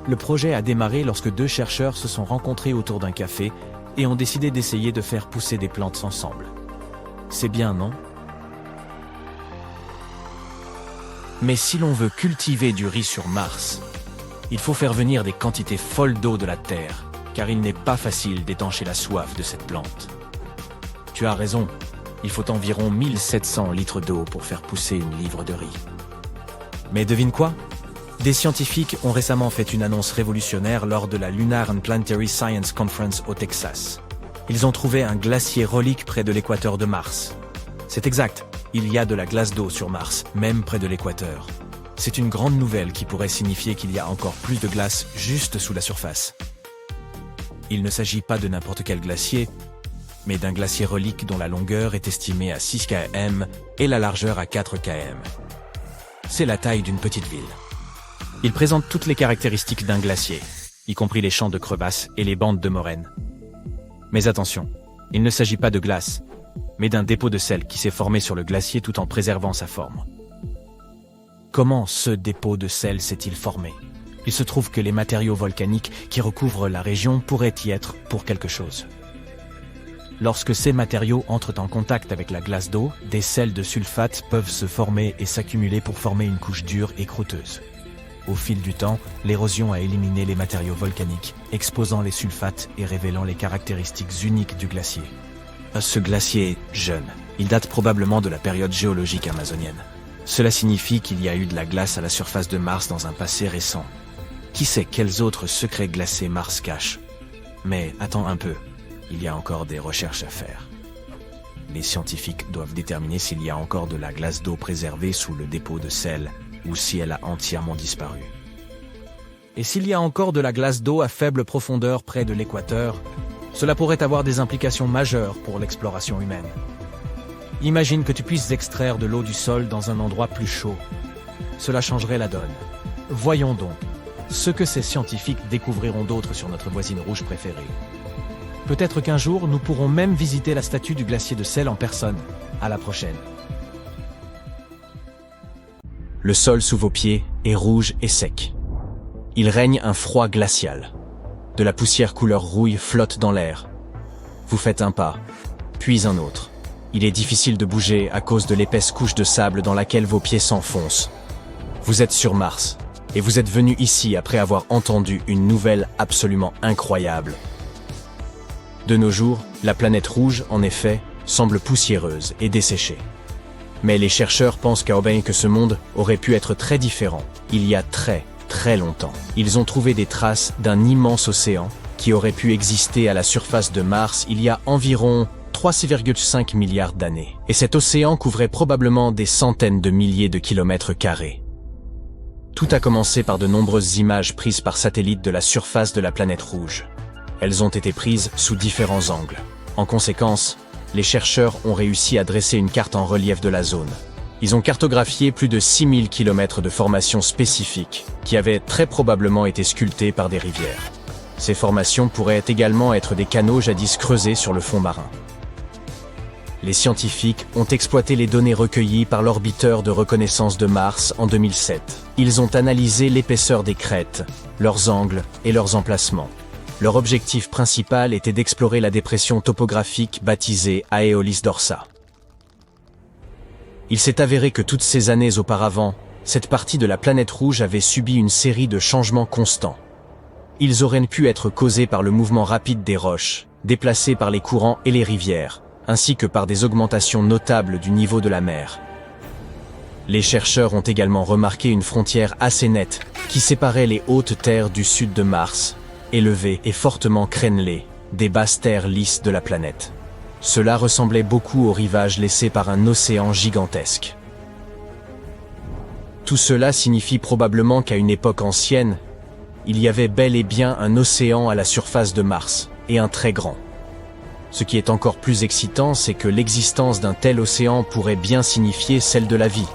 Le projet a démarré lorsque 2 chercheurs se sont rencontrés autour d'un café et ont décidé d'essayer de faire pousser des plantes ensemble. C'est bien, non ? Mais si l'on veut cultiver du riz sur Mars, il faut faire venir des quantités folles d'eau de la Terre, car il n'est pas facile d'étancher la soif de cette plante. Tu as raison. Il faut environ 1700 litres d'eau pour faire pousser une livre de riz. Mais devine quoi ? Des scientifiques ont récemment fait une annonce révolutionnaire lors de la Lunar and Planetary Science Conference au Texas. Ils ont trouvé un glacier relique près de l'équateur de Mars. C'est exact, il y a de la glace d'eau sur Mars, même près de l'équateur. C'est une grande nouvelle qui pourrait signifier qu'il y a encore plus de glace juste sous la surface. Il ne s'agit pas de n'importe quel glacier, mais d'un glacier relique dont la longueur est estimée à 6 km et la largeur à 4 km. C'est la taille d'une petite ville. Il présente toutes les caractéristiques d'un glacier, y compris les champs de crevasses et les bandes de moraines. Mais attention, il ne s'agit pas de glace, mais d'un dépôt de sel qui s'est formé sur le glacier tout en préservant sa forme. Comment ce dépôt de sel s'est-il formé ? Il se trouve que les matériaux volcaniques qui recouvrent la région pourraient y être pour quelque chose. Lorsque ces matériaux entrent en contact avec la glace d'eau, des sels de sulfate peuvent se former et s'accumuler pour former une couche dure et croûteuse. Au fil du temps, l'érosion a éliminé les matériaux volcaniques, exposant les sulfates et révélant les caractéristiques uniques du glacier. Ce glacier est jeune. Il date probablement de la période géologique amazonienne. Cela signifie qu'il y a eu de la glace à la surface de Mars dans un passé récent. Qui sait quels autres secrets glacés Mars cache ? Mais attends un peu. Il y a encore des recherches à faire. Les scientifiques doivent déterminer s'il y a encore de la glace d'eau préservée sous le dépôt de sel ou si elle a entièrement disparu. Et s'il y a encore de la glace d'eau à faible profondeur près de l'équateur, cela pourrait avoir des implications majeures pour l'exploration humaine. Imagine que tu puisses extraire de l'eau du sol dans un endroit plus chaud. Cela changerait la donne. Voyons donc ce que ces scientifiques découvriront d'autre sur notre voisine rouge préférée. Peut-être qu'un jour, nous pourrons même visiter la statue du glacier de sel en personne. À la prochaine. Le sol sous vos pieds est rouge et sec. Il règne un froid glacial. De la poussière couleur rouille flotte dans l'air. Vous faites un pas, puis un autre. Il est difficile de bouger à cause de l'épaisse couche de sable dans laquelle vos pieds s'enfoncent. Vous êtes sur Mars, et vous êtes venu ici après avoir entendu une nouvelle absolument incroyable. De nos jours, la planète rouge, en effet, semble poussiéreuse et desséchée. Mais les chercheurs pensent que ce monde aurait pu être très différent, il y a très longtemps. Ils ont trouvé des traces d'un immense océan qui aurait pu exister à la surface de Mars il y a environ 3,5 milliards d'années. Et cet océan couvrait probablement des centaines de milliers de kilomètres carrés. Tout a commencé par de nombreuses images prises par satellite de la surface de la planète rouge. Elles ont été prises sous différents angles. En conséquence, les chercheurs ont réussi à dresser une carte en relief de la zone. Ils ont cartographié plus de 6000 km de formations spécifiques, qui avaient très probablement été sculptées par des rivières. Ces formations pourraient également être des canaux jadis creusés sur le fond marin. Les scientifiques ont exploité les données recueillies par l'orbiteur de reconnaissance de Mars en 2007. Ils ont analysé l'épaisseur des crêtes, leurs angles et leurs emplacements. Leur objectif principal était d'explorer la dépression topographique baptisée Aeolis Dorsa. Il s'est avéré que toutes ces années auparavant, cette partie de la planète rouge avait subi une série de changements constants. Ils auraient pu être causés par le mouvement rapide des roches, déplacés par les courants et les rivières, ainsi que par des augmentations notables du niveau de la mer. Les chercheurs ont également remarqué une frontière assez nette qui séparait les hautes terres du sud de Mars, élevées et fortement crénelées, des basses terres lisses de la planète. Cela ressemblait beaucoup aux rivages laissés par un océan gigantesque. Tout cela signifie probablement qu'à une époque ancienne, il y avait bel et bien un océan à la surface de Mars, et un très grand. Ce qui est encore plus excitant, c'est que l'existence d'un tel océan pourrait bien signifier celle de la vie.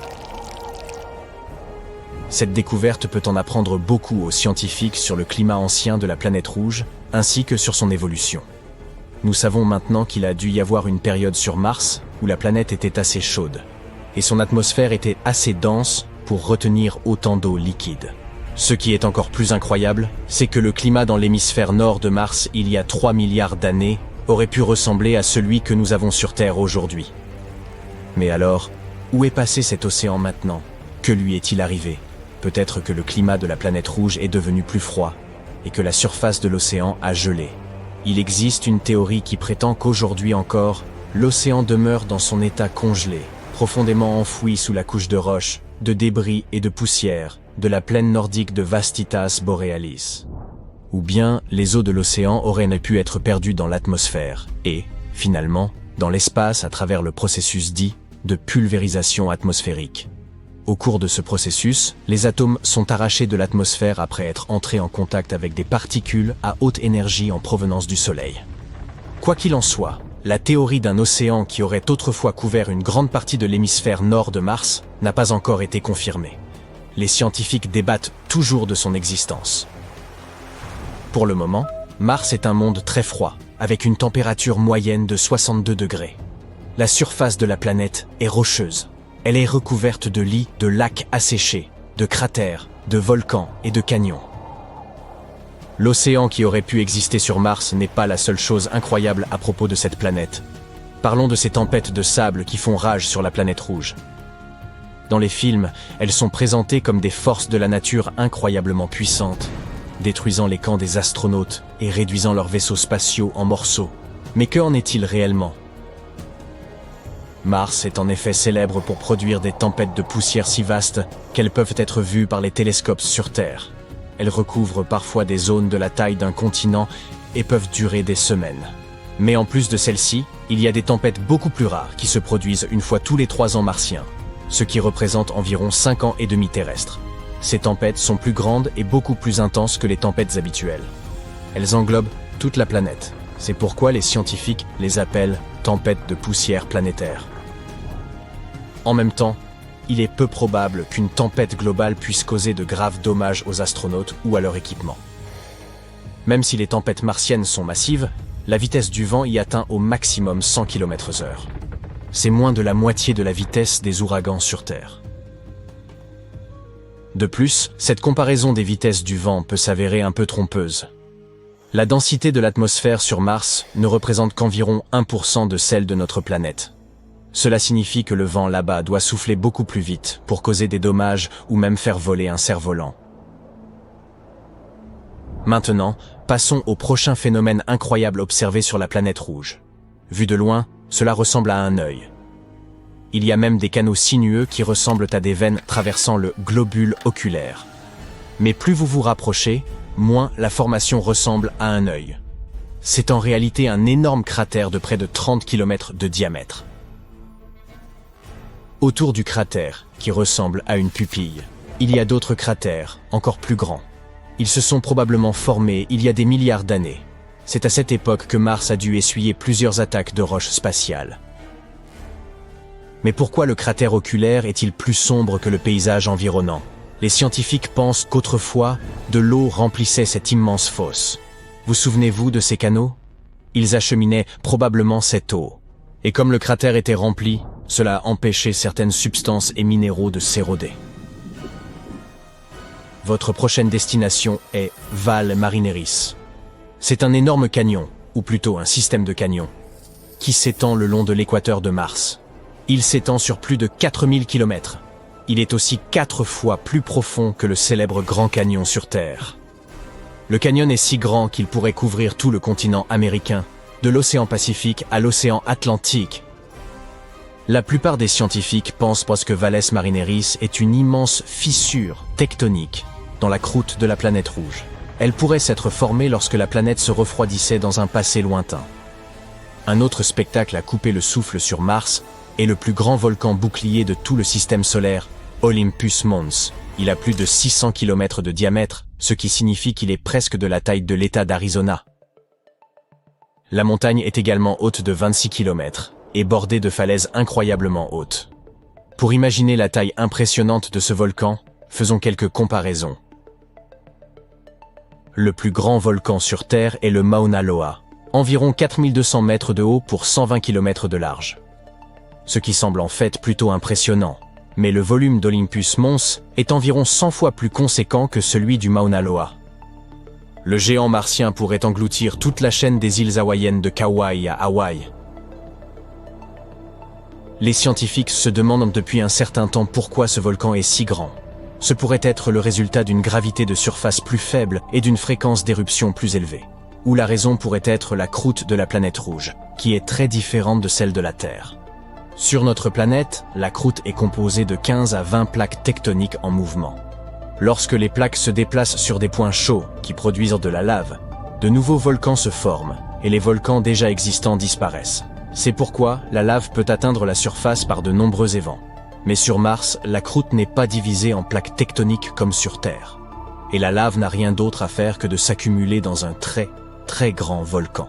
Cette découverte peut en apprendre beaucoup aux scientifiques sur le climat ancien de la planète rouge, ainsi que sur son évolution. Nous savons maintenant qu'il a dû y avoir une période sur Mars où la planète était assez chaude, et son atmosphère était assez dense pour retenir autant d'eau liquide. Ce qui est encore plus incroyable, c'est que le climat dans l'hémisphère nord de Mars il y a 3 milliards d'années aurait pu ressembler à celui que nous avons sur Terre aujourd'hui. Mais alors, où est passé cet océan maintenant? Que lui est-il arrivé? Peut-être que le climat de la planète rouge est devenu plus froid, et que la surface de l'océan a gelé. Il existe une théorie qui prétend qu'aujourd'hui encore, l'océan demeure dans son état congelé, profondément enfoui sous la couche de roches, de débris et de poussière, de la plaine nordique de Vastitas Borealis. Ou bien, les eaux de l'océan auraient pu être perdues dans l'atmosphère, et, finalement, dans l'espace à travers le processus dit de pulvérisation atmosphérique. Au cours de ce processus, les atomes sont arrachés de l'atmosphère après être entrés en contact avec des particules à haute énergie en provenance du Soleil. Quoi qu'il en soit, la théorie d'un océan qui aurait autrefois couvert une grande partie de l'hémisphère nord de Mars n'a pas encore été confirmée. Les scientifiques débattent toujours de son existence. Pour le moment, Mars est un monde très froid, avec une température moyenne de 62 degrés. La surface de la planète est rocheuse. Elle est recouverte de lits de lacs asséchés, de cratères, de volcans et de canyons. L'océan qui aurait pu exister sur Mars n'est pas la seule chose incroyable à propos de cette planète. Parlons de ces tempêtes de sable qui font rage sur la planète rouge. Dans les films, elles sont présentées comme des forces de la nature incroyablement puissantes, détruisant les camps des astronautes et réduisant leurs vaisseaux spatiaux en morceaux. Mais qu'en est-il réellement ? Mars est en effet célèbre pour produire des tempêtes de poussière si vastes qu'elles peuvent être vues par les télescopes sur Terre. Elles recouvrent parfois des zones de la taille d'un continent et peuvent durer des semaines. Mais en plus de celles-ci, il y a des tempêtes beaucoup plus rares qui se produisent une fois tous les 3 ans martiens, ce qui représente environ 5 ans et demi terrestres. Ces tempêtes sont plus grandes et beaucoup plus intenses que les tempêtes habituelles. Elles englobent toute la planète. C'est pourquoi les scientifiques les appellent tempêtes de poussière planétaire. En même temps, il est peu probable qu'une tempête globale puisse causer de graves dommages aux astronautes ou à leur équipement. Même si les tempêtes martiennes sont massives, la vitesse du vent y atteint au maximum 100 km/h. C'est moins de la moitié de la vitesse des ouragans sur Terre. De plus, cette comparaison des vitesses du vent peut s'avérer un peu trompeuse. La densité de l'atmosphère sur Mars ne représente qu'environ 1% de celle de notre planète. Cela signifie que le vent là-bas doit souffler beaucoup plus vite pour causer des dommages ou même faire voler un cerf-volant. Maintenant, passons au prochain phénomène incroyable observé sur la planète rouge. Vu de loin, cela ressemble à un œil. Il y a même des canaux sinueux qui ressemblent à des veines traversant le globule oculaire. Mais plus vous vous rapprochez, moins la formation ressemble à un œil. C'est en réalité un énorme cratère de près de 30 km de diamètre. Autour du cratère, qui ressemble à une pupille, il y a d'autres cratères, encore plus grands. Ils se sont probablement formés il y a des milliards d'années. C'est à cette époque que Mars a dû essuyer plusieurs attaques de roches spatiales. Mais pourquoi le cratère oculaire est-il plus sombre que le paysage environnant? Les scientifiques pensent qu'autrefois, de l'eau remplissait cette immense fosse. Vous souvenez-vous de ces canaux? Ils acheminaient probablement cette eau. Et comme le cratère était rempli, cela a empêché certaines substances et minéraux de s'éroder. Votre prochaine destination est Val Marineris. C'est un énorme canyon, ou plutôt un système de canyons, qui s'étend le long de l'équateur de Mars. Il s'étend sur plus de 4000 km. Il est aussi 4 fois plus profond que le célèbre Grand Canyon sur Terre. Le canyon est si grand qu'il pourrait couvrir tout le continent américain, de l'océan Pacifique à l'océan Atlantique. La plupart des scientifiques pensent que Valles Marineris est une immense fissure tectonique dans la croûte de la planète rouge. Elle pourrait s'être formée lorsque la planète se refroidissait dans un passé lointain. Un autre spectacle à couper le souffle sur Mars est le plus grand volcan bouclier de tout le système solaire, Olympus Mons. Il a plus de 600 km de diamètre, ce qui signifie qu'il est presque de la taille de l'État d'Arizona. La montagne est également haute de 26 km et bordée de falaises incroyablement hautes. Pour imaginer la taille impressionnante de ce volcan, faisons quelques comparaisons. Le plus grand volcan sur Terre est le Mauna Loa, environ 4200 mètres de haut pour 120 km de large. Ce qui semble en fait plutôt impressionnant, mais le volume d'Olympus Mons est environ 100 fois plus conséquent que celui du Mauna Loa. Le géant martien pourrait engloutir toute la chaîne des îles hawaïennes de Kauai à Hawaï. Les scientifiques se demandent depuis un certain temps pourquoi ce volcan est si grand. Ce pourrait être le résultat d'une gravité de surface plus faible et d'une fréquence d'éruption plus élevée. Ou la raison pourrait être la croûte de la planète rouge, qui est très différente de celle de la Terre. Sur notre planète, la croûte est composée de 15 à 20 plaques tectoniques en mouvement. Lorsque les plaques se déplacent sur des points chauds qui produisent de la lave, de nouveaux volcans se forment et les volcans déjà existants disparaissent. C'est pourquoi la lave peut atteindre la surface par de nombreux évents. Mais sur Mars, la croûte n'est pas divisée en plaques tectoniques comme sur Terre. Et la lave n'a rien d'autre à faire que de s'accumuler dans un très grand volcan.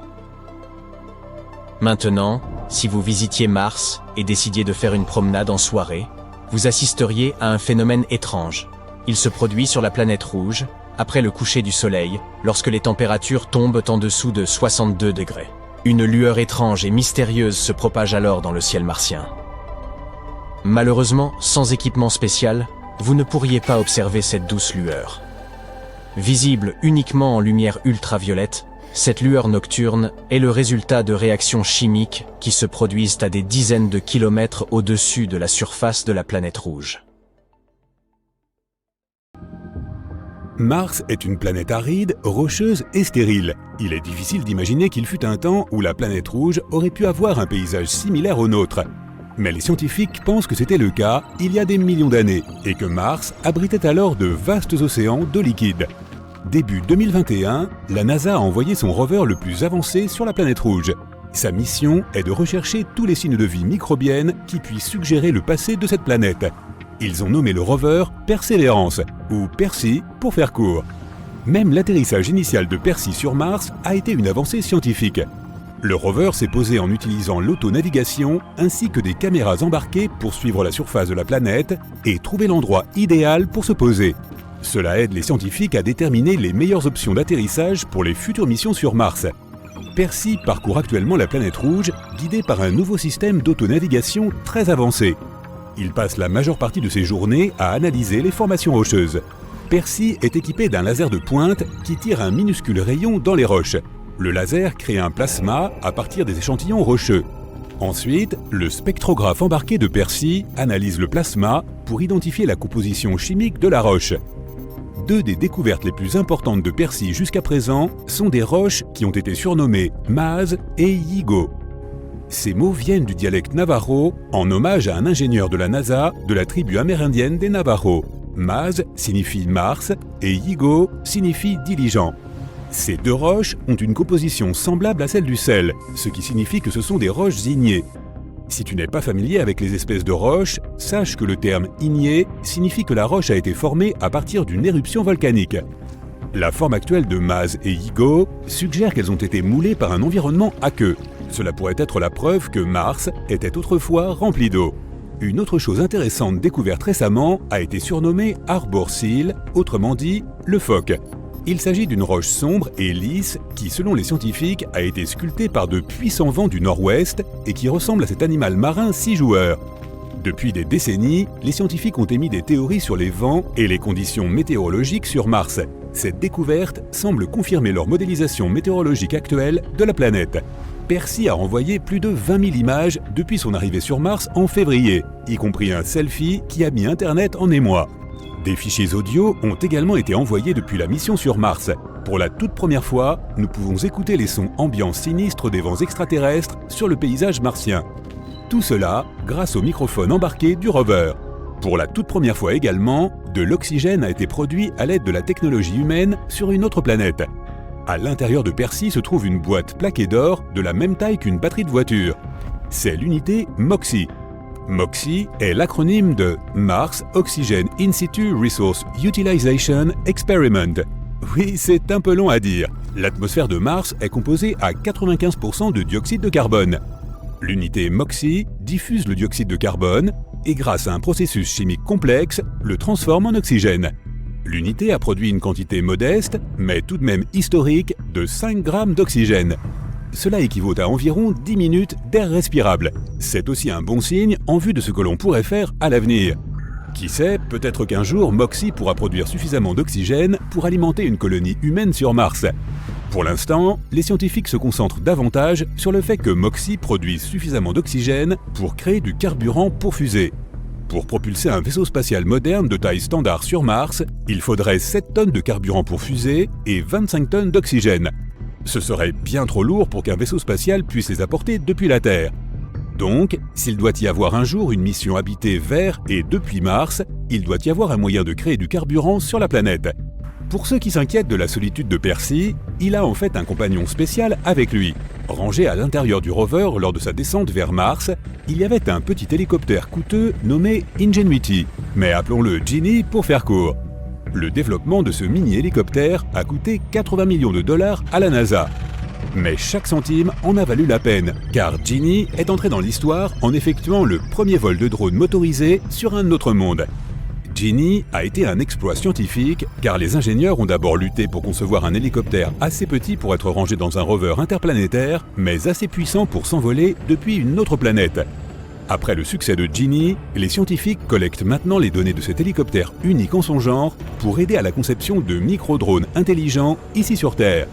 Maintenant, si vous visitiez Mars et décidiez de faire une promenade en soirée, vous assisteriez à un phénomène étrange. Il se produit sur la planète rouge, après le coucher du soleil, lorsque les températures tombent en dessous de 62 degrés. Une lueur étrange et mystérieuse se propage alors dans le ciel martien. Malheureusement, sans équipement spécial, vous ne pourriez pas observer cette douce lueur. Visible uniquement en lumière ultraviolette, cette lueur nocturne est le résultat de réactions chimiques qui se produisent à des dizaines de kilomètres au-dessus de la surface de la planète rouge. Mars est une planète aride, rocheuse et stérile. Il est difficile d'imaginer qu'il fut un temps où la planète rouge aurait pu avoir un paysage similaire au nôtre. Mais les scientifiques pensent que c'était le cas il y a des millions d'années et que Mars abritait alors de vastes océans d'eau liquide. Début 2021, la NASA a envoyé son rover le plus avancé sur la planète rouge. Sa mission est de rechercher tous les signes de vie microbienne qui puissent suggérer le passé de cette planète. Ils ont nommé le rover Persévérance, ou Percy pour faire court. Même l'atterrissage initial de Percy sur Mars a été une avancée scientifique. Le rover s'est posé en utilisant l'autonavigation ainsi que des caméras embarquées pour suivre la surface de la planète et trouver l'endroit idéal pour se poser. Cela aide les scientifiques à déterminer les meilleures options d'atterrissage pour les futures missions sur Mars. Percy parcourt actuellement la planète rouge, guidé par un nouveau système d'autonavigation très avancé. Il passe la majeure partie de ses journées à analyser les formations rocheuses. Percy est équipé d'un laser de pointe qui tire un minuscule rayon dans les roches. Le laser crée un plasma à partir des échantillons rocheux. Ensuite, le spectrographe embarqué de Percy analyse le plasma pour identifier la composition chimique de la roche. Deux des découvertes les plus importantes de Percy jusqu'à présent sont des roches qui ont été surnommées Maz et Yigo. Ces mots viennent du dialecte Navajo en hommage à un ingénieur de la NASA de la tribu amérindienne des Navajos. Maz signifie Mars et Yigo signifie diligent. Ces deux roches ont une composition semblable à celle du sel, ce qui signifie que ce sont des roches ignées. Si tu n'es pas familier avec les espèces de roches, sache que le terme igné signifie que la roche a été formée à partir d'une éruption volcanique. La forme actuelle de Maz et Yigo suggère qu'elles ont été moulées par un environnement aqueux. Cela pourrait être la preuve que Mars était autrefois rempli d'eau. Une autre chose intéressante découverte récemment a été surnommée Arbor Seal, autrement dit le phoque. Il s'agit d'une roche sombre et lisse qui, selon les scientifiques, a été sculptée par de puissants vents du nord-ouest et qui ressemble à cet animal marin 6 joueurs. Depuis des décennies, les scientifiques ont émis des théories sur les vents et les conditions météorologiques sur Mars. Cette découverte semble confirmer leur modélisation météorologique actuelle de la planète. Percy a renvoyé plus de 20 000 images depuis son arrivée sur Mars en février, y compris un selfie qui a mis Internet en émoi. Des fichiers audio ont également été envoyés depuis la mission sur Mars. Pour la toute première fois, nous pouvons écouter les sons ambiants sinistres des vents extraterrestres sur le paysage martien. Tout cela grâce au microphone embarqué du rover. Pour la toute première fois également, de l'oxygène a été produit à l'aide de la technologie humaine sur une autre planète. À l'intérieur de Percy se trouve une boîte plaquée d'or de la même taille qu'une batterie de voiture. C'est l'unité MOXIE. MOXIE est l'acronyme de Mars Oxygen In Situ Resource Utilization Experiment. Oui, c'est un peu long à dire. L'atmosphère de Mars est composée à 95% de dioxyde de carbone. L'unité MOXIE diffuse le dioxyde de carbone et grâce à un processus chimique complexe, le transforme en oxygène. L'unité a produit une quantité modeste, mais tout de même historique, de 5 grammes d'oxygène. Cela équivaut à environ 10 minutes d'air respirable. C'est aussi un bon signe en vue de ce que l'on pourrait faire à l'avenir. Qui sait, peut-être qu'un jour MOXIE pourra produire suffisamment d'oxygène pour alimenter une colonie humaine sur Mars. Pour l'instant, les scientifiques se concentrent davantage sur le fait que MOXIE produise suffisamment d'oxygène pour créer du carburant pour fusée. Pour propulser un vaisseau spatial moderne de taille standard sur Mars, il faudrait 7 tonnes de carburant pour fusée et 25 tonnes d'oxygène. Ce serait bien trop lourd pour qu'un vaisseau spatial puisse les apporter depuis la Terre. Donc, s'il doit y avoir un jour une mission habitée vers et depuis Mars, il doit y avoir un moyen de créer du carburant sur la planète. Pour ceux qui s'inquiètent de la solitude de Percy, il a en fait un compagnon spécial avec lui. Rangé à l'intérieur du rover lors de sa descente vers Mars, il y avait un petit hélicoptère coûteux nommé Ingenuity, mais appelons-le Genie pour faire court. Le développement de ce mini-hélicoptère a coûté 80 millions de dollars à la NASA. Mais chaque centime en a valu la peine, car Genie est entré dans l'histoire en effectuant le premier vol de drone motorisé sur un autre monde. Genie a été un exploit scientifique, car les ingénieurs ont d'abord lutté pour concevoir un hélicoptère assez petit pour être rangé dans un rover interplanétaire, mais assez puissant pour s'envoler depuis une autre planète. Après le succès de Genie, les scientifiques collectent maintenant les données de cet hélicoptère unique en son genre pour aider à la conception de micro-drones intelligents ici sur Terre.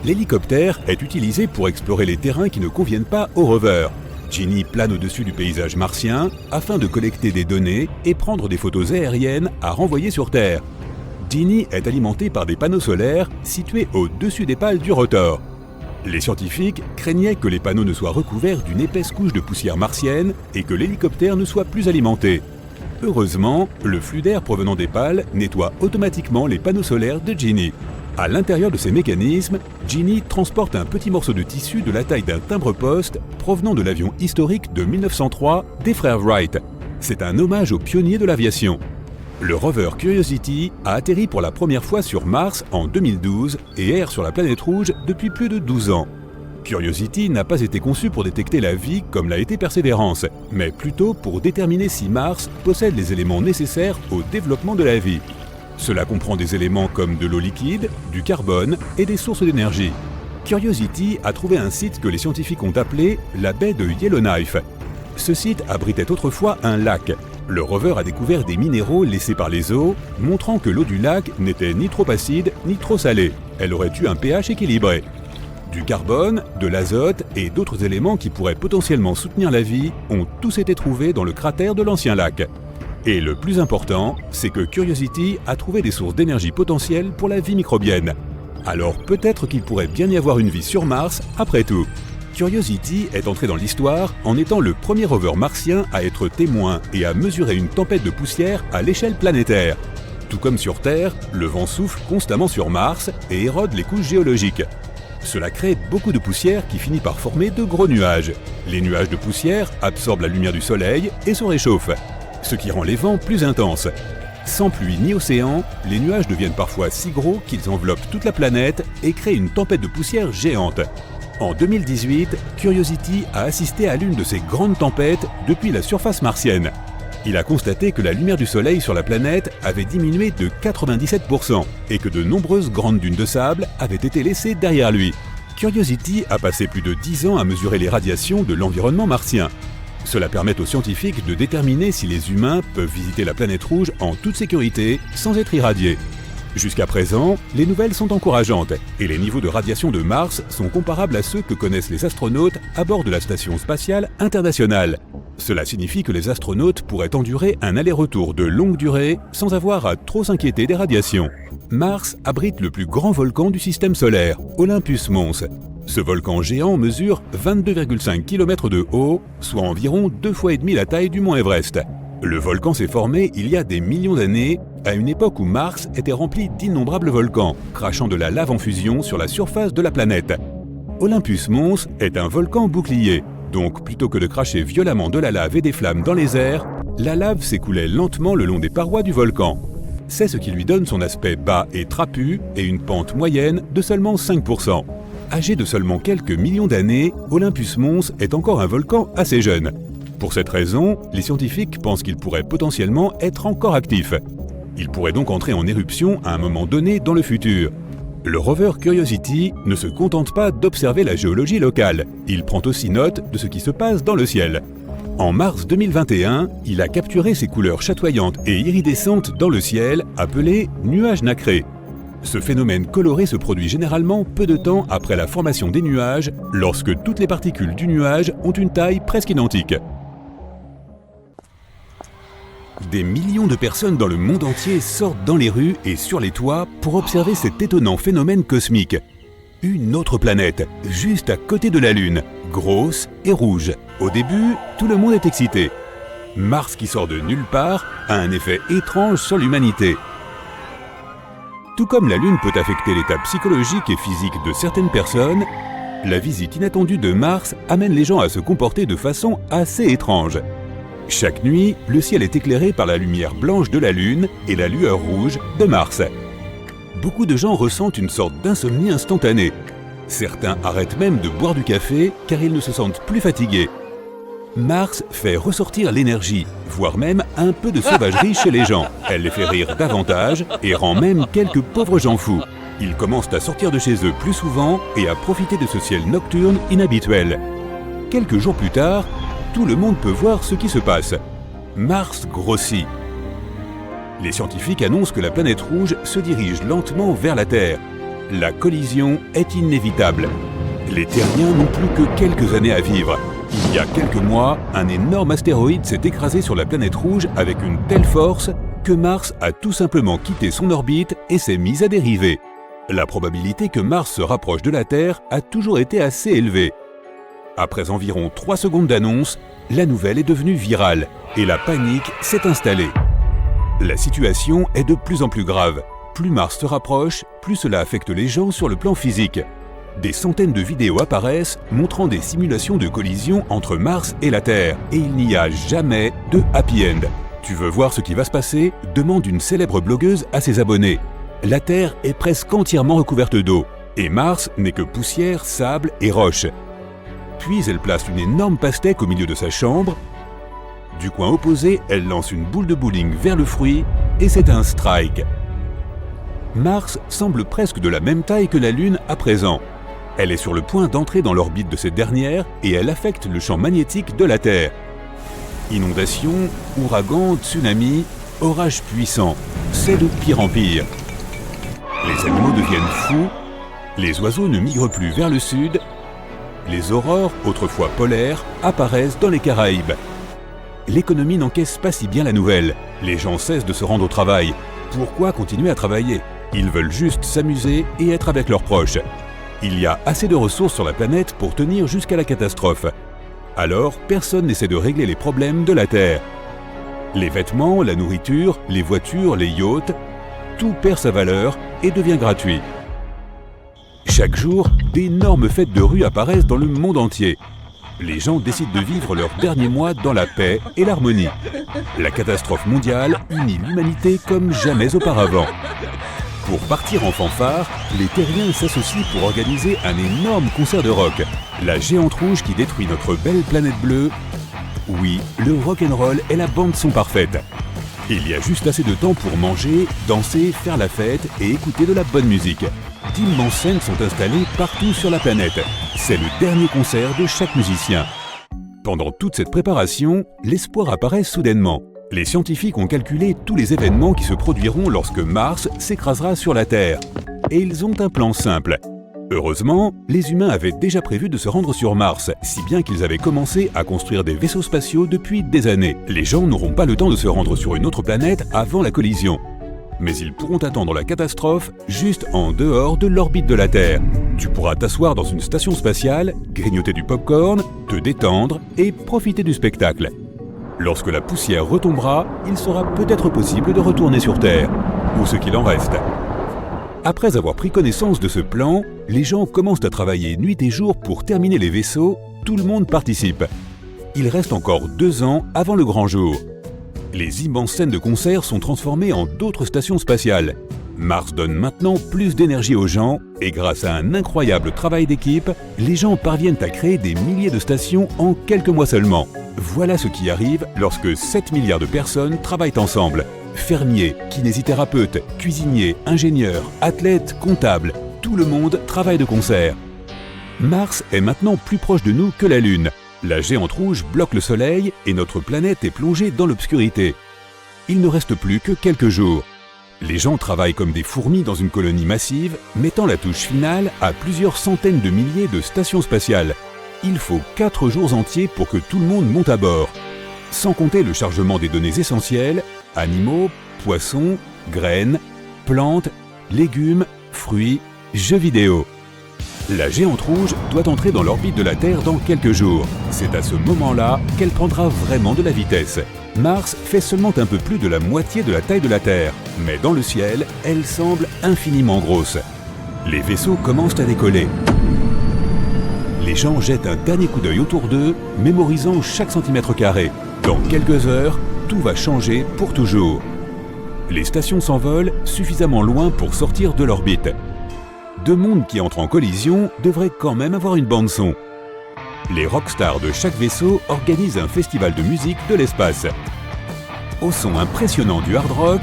L'hélicoptère est utilisé pour explorer les terrains qui ne conviennent pas au rover. Genie plane au-dessus du paysage martien afin de collecter des données et prendre des photos aériennes à renvoyer sur Terre. Genie est alimenté par des panneaux solaires situés au-dessus des pales du rotor. Les scientifiques craignaient que les panneaux ne soient recouverts d'une épaisse couche de poussière martienne et que l'hélicoptère ne soit plus alimenté. Heureusement, le flux d'air provenant des pales nettoie automatiquement les panneaux solaires de Genie. À l'intérieur de ces mécanismes, Genie transporte un petit morceau de tissu de la taille d'un timbre-poste provenant de l'avion historique de 1903 des frères Wright. C'est un hommage aux pionniers de l'aviation. Le rover Curiosity a atterri pour la première fois sur Mars en 2012 et erre sur la planète rouge depuis plus de 12 ans. Curiosity n'a pas été conçu pour détecter la vie comme l'a été Perseverance, mais plutôt pour déterminer si Mars possède les éléments nécessaires au développement de la vie. Cela comprend des éléments comme de l'eau liquide, du carbone et des sources d'énergie. Curiosity a trouvé un site que les scientifiques ont appelé la baie de Yellowknife. Ce site abritait autrefois un lac. Le rover a découvert des minéraux laissés par les eaux, montrant que l'eau du lac n'était ni trop acide ni trop salée. Elle aurait eu un pH équilibré. Du carbone, de l'azote et d'autres éléments qui pourraient potentiellement soutenir la vie ont tous été trouvés dans le cratère de l'ancien lac. Et le plus important, c'est que Curiosity a trouvé des sources d'énergie potentielles pour la vie microbienne. Alors peut-être qu'il pourrait bien y avoir une vie sur Mars après tout. Curiosity est entré dans l'histoire en étant le premier rover martien à être témoin et à mesurer une tempête de poussière à l'échelle planétaire. Tout comme sur Terre, le vent souffle constamment sur Mars et érode les couches géologiques. Cela crée beaucoup de poussière qui finit par former de gros nuages. Les nuages de poussière absorbent la lumière du soleil et se réchauffent, ce qui rend les vents plus intenses. Sans pluie ni océan, les nuages deviennent parfois si gros qu'ils enveloppent toute la planète et créent une tempête de poussière géante. En 2018, Curiosity a assisté à l'une de ces grandes tempêtes depuis la surface martienne. Il a constaté que la lumière du soleil sur la planète avait diminué de 97% et que de nombreuses grandes dunes de sable avaient été laissées derrière lui. Curiosity a passé plus de 10 ans à mesurer les radiations de l'environnement martien. Cela permet aux scientifiques de déterminer si les humains peuvent visiter la planète rouge en toute sécurité sans être irradiés. Jusqu'à présent, les nouvelles sont encourageantes et les niveaux de radiation de Mars sont comparables à ceux que connaissent les astronautes à bord de la Station spatiale internationale. Cela signifie que les astronautes pourraient endurer un aller-retour de longue durée sans avoir à trop s'inquiéter des radiations. Mars abrite le plus grand volcan du système solaire, Olympus Mons. Ce volcan géant mesure 22,5 km de haut, soit environ 2,5 fois la taille du mont Everest. Le volcan s'est formé il y a des millions d'années, à une époque où Mars était rempli d'innombrables volcans, crachant de la lave en fusion sur la surface de la planète. Olympus Mons est un volcan bouclier, donc plutôt que de cracher violemment de la lave et des flammes dans les airs, la lave s'écoulait lentement le long des parois du volcan. C'est ce qui lui donne son aspect bas et trapu et une pente moyenne de seulement 5%. Âgé de seulement quelques millions d'années, Olympus Mons est encore un volcan assez jeune. Pour cette raison, les scientifiques pensent qu'il pourrait potentiellement être encore actif. Il pourrait donc entrer en éruption à un moment donné dans le futur. Le rover Curiosity ne se contente pas d'observer la géologie locale, il prend aussi note de ce qui se passe dans le ciel. En mars 2021, il a capturé ces couleurs chatoyantes et iridescentes dans le ciel, appelées nuages nacrés. Ce phénomène coloré se produit généralement peu de temps après la formation des nuages, lorsque toutes les particules du nuage ont une taille presque identique. Des millions de personnes dans le monde entier sortent dans les rues et sur les toits pour observer cet étonnant phénomène cosmique. Une autre planète, juste à côté de la Lune, grosse et rouge. Au début, tout le monde est excité. Mars qui sort de nulle part a un effet étrange sur l'humanité. Tout comme la Lune peut affecter l'état psychologique et physique de certaines personnes, la visite inattendue de Mars amène les gens à se comporter de façon assez étrange. Chaque nuit, le ciel est éclairé par la lumière blanche de la Lune et la lueur rouge de Mars. Beaucoup de gens ressentent une sorte d'insomnie instantanée. Certains arrêtent même de boire du café car ils ne se sentent plus fatigués. Mars fait ressortir l'énergie, voire même un peu de sauvagerie chez les gens. Elle les fait rire davantage et rend même quelques pauvres gens fous. Ils commencent à sortir de chez eux plus souvent et à profiter de ce ciel nocturne inhabituel. Quelques jours plus tard, tout le monde peut voir ce qui se passe. Mars grossit. Les scientifiques annoncent que la planète rouge se dirige lentement vers la Terre. La collision est inévitable. Les Terriens n'ont plus que quelques années à vivre. Il y a quelques mois, un énorme astéroïde s'est écrasé sur la planète rouge avec une telle force que Mars a tout simplement quitté son orbite et s'est mis à dériver. La probabilité que Mars se rapproche de la Terre a toujours été assez élevée. Après environ 3 secondes d'annonce, la nouvelle est devenue virale et la panique s'est installée. La situation est de plus en plus grave. Plus Mars se rapproche, plus cela affecte les gens sur le plan physique. Des centaines de vidéos apparaissent montrant des simulations de collision entre Mars et la Terre et il n'y a jamais de happy end. Tu veux voir ce qui va se passer ? Demande une célèbre blogueuse à ses abonnés. La Terre est presque entièrement recouverte d'eau et Mars n'est que poussière, sable et roches. Puis elle place une énorme pastèque au milieu de sa chambre. Du coin opposé, elle lance une boule de bowling vers le fruit et c'est un strike. Mars semble presque de la même taille que la Lune à présent. Elle est sur le point d'entrer dans l'orbite de cette dernière et elle affecte le champ magnétique de la Terre. Inondations, ouragans, tsunamis, orages puissants, c'est de pire en pire. Les animaux deviennent fous, les oiseaux ne migrent plus vers le sud, les aurores, autrefois polaires, apparaissent dans les Caraïbes. L'économie n'encaisse pas si bien la nouvelle, les gens cessent de se rendre au travail. Pourquoi continuer à travailler? Ils veulent juste s'amuser et être avec leurs proches. Il y a assez de ressources sur la planète pour tenir jusqu'à la catastrophe. Alors, personne n'essaie de régler les problèmes de la Terre. Les vêtements, la nourriture, les voitures, les yachts, tout perd sa valeur et devient gratuit. Chaque jour, d'énormes fêtes de rue apparaissent dans le monde entier. Les gens décident de vivre leurs derniers mois dans la paix et l'harmonie. La catastrophe mondiale unit l'humanité comme jamais auparavant. Pour partir en fanfare, les terriens s'associent pour organiser un énorme concert de rock. La géante rouge qui détruit notre belle planète bleue. Oui, le rock'n'roll est la bande-son parfaite. Il y a juste assez de temps pour manger, danser, faire la fête et écouter de la bonne musique. D'immenses scènes sont installées partout sur la planète. C'est le dernier concert de chaque musicien. Pendant toute cette préparation, l'espoir apparaît soudainement. Les scientifiques ont calculé tous les événements qui se produiront lorsque Mars s'écrasera sur la Terre. Et ils ont un plan simple. Heureusement, les humains avaient déjà prévu de se rendre sur Mars, si bien qu'ils avaient commencé à construire des vaisseaux spatiaux depuis des années. Les gens n'auront pas le temps de se rendre sur une autre planète avant la collision. Mais ils pourront attendre la catastrophe juste en dehors de l'orbite de la Terre. Tu pourras t'asseoir dans une station spatiale, grignoter du popcorn, te détendre et profiter du spectacle. Lorsque la poussière retombera, il sera peut-être possible de retourner sur Terre, ou ce qu'il en reste. Après avoir pris connaissance de ce plan, les gens commencent à travailler nuit et jour pour terminer les vaisseaux, tout le monde participe. Il reste encore 2 ans avant le grand jour. Les immenses scènes de concert sont transformées en d'autres stations spatiales. Mars donne maintenant plus d'énergie aux gens et grâce à un incroyable travail d'équipe, les gens parviennent à créer des milliers de stations en quelques mois seulement. Voilà ce qui arrive lorsque 7 milliards de personnes travaillent ensemble. Fermiers, kinésithérapeutes, cuisiniers, ingénieurs, athlètes, comptables, tout le monde travaille de concert. Mars est maintenant plus proche de nous que la Lune. La géante rouge bloque le Soleil et notre planète est plongée dans l'obscurité. Il ne reste plus que quelques jours. Les gens travaillent comme des fourmis dans une colonie massive, mettant la touche finale à plusieurs centaines de milliers de stations spatiales. Il faut 4 jours entiers pour que tout le monde monte à bord. Sans compter le chargement des données essentielles, animaux, poissons, graines, plantes, légumes, fruits, jeux vidéo. La géante rouge doit entrer dans l'orbite de la Terre dans quelques jours. C'est à ce moment-là qu'elle prendra vraiment de la vitesse. Mars fait seulement un peu plus de la moitié de la taille de la Terre, mais dans le ciel, elle semble infiniment grosse. Les vaisseaux commencent à décoller. Les gens jettent un dernier coup d'œil autour d'eux, mémorisant chaque centimètre carré. Dans quelques heures, tout va changer pour toujours. Les stations s'envolent suffisamment loin pour sortir de l'orbite. 2 mondes qui entrent en collision devraient quand même avoir une bande-son. Les rockstars de chaque vaisseau organisent un festival de musique de l'espace. Au son impressionnant du hard rock,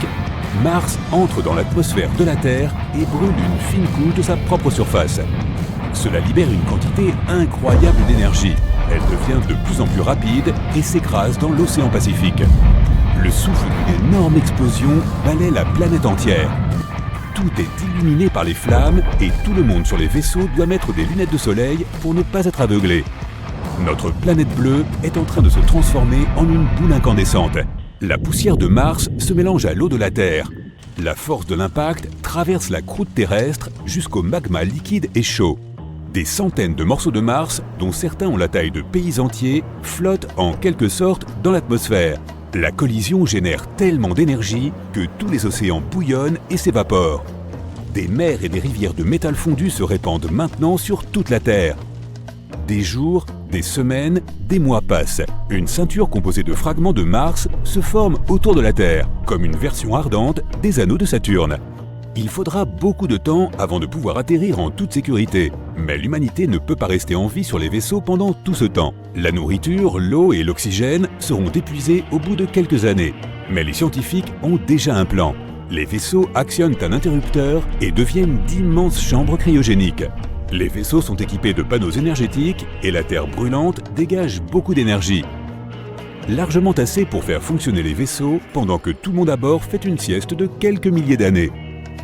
Mars entre dans l'atmosphère de la Terre et brûle une fine couche de sa propre surface. Cela libère une quantité incroyable d'énergie. Elle devient de plus en plus rapide et s'écrase dans l'océan Pacifique. Le souffle d'une énorme explosion balaie la planète entière. Tout est illuminé par les flammes et tout le monde sur les vaisseaux doit mettre des lunettes de soleil pour ne pas être aveuglé. Notre planète bleue est en train de se transformer en une boule incandescente. La poussière de Mars se mélange à l'eau de la Terre. La force de l'impact traverse la croûte terrestre jusqu'au magma liquide et chaud. Des centaines de morceaux de Mars, dont certains ont la taille de pays entiers, flottent en quelque sorte dans l'atmosphère. La collision génère tellement d'énergie que tous les océans bouillonnent et s'évaporent. Des mers et des rivières de métal fondu se répandent maintenant sur toute la Terre. Des jours, des semaines, des mois passent. Une ceinture composée de fragments de Mars se forme autour de la Terre, comme une version ardente des anneaux de Saturne. Il faudra beaucoup de temps avant de pouvoir atterrir en toute sécurité. Mais l'humanité ne peut pas rester en vie sur les vaisseaux pendant tout ce temps. La nourriture, l'eau et l'oxygène seront épuisés au bout de quelques années. Mais les scientifiques ont déjà un plan. Les vaisseaux actionnent un interrupteur et deviennent d'immenses chambres cryogéniques. Les vaisseaux sont équipés de panneaux énergétiques et la Terre brûlante dégage beaucoup d'énergie. largement assez pour faire fonctionner les vaisseaux pendant que tout le monde à bord fait une sieste de quelques milliers d'années.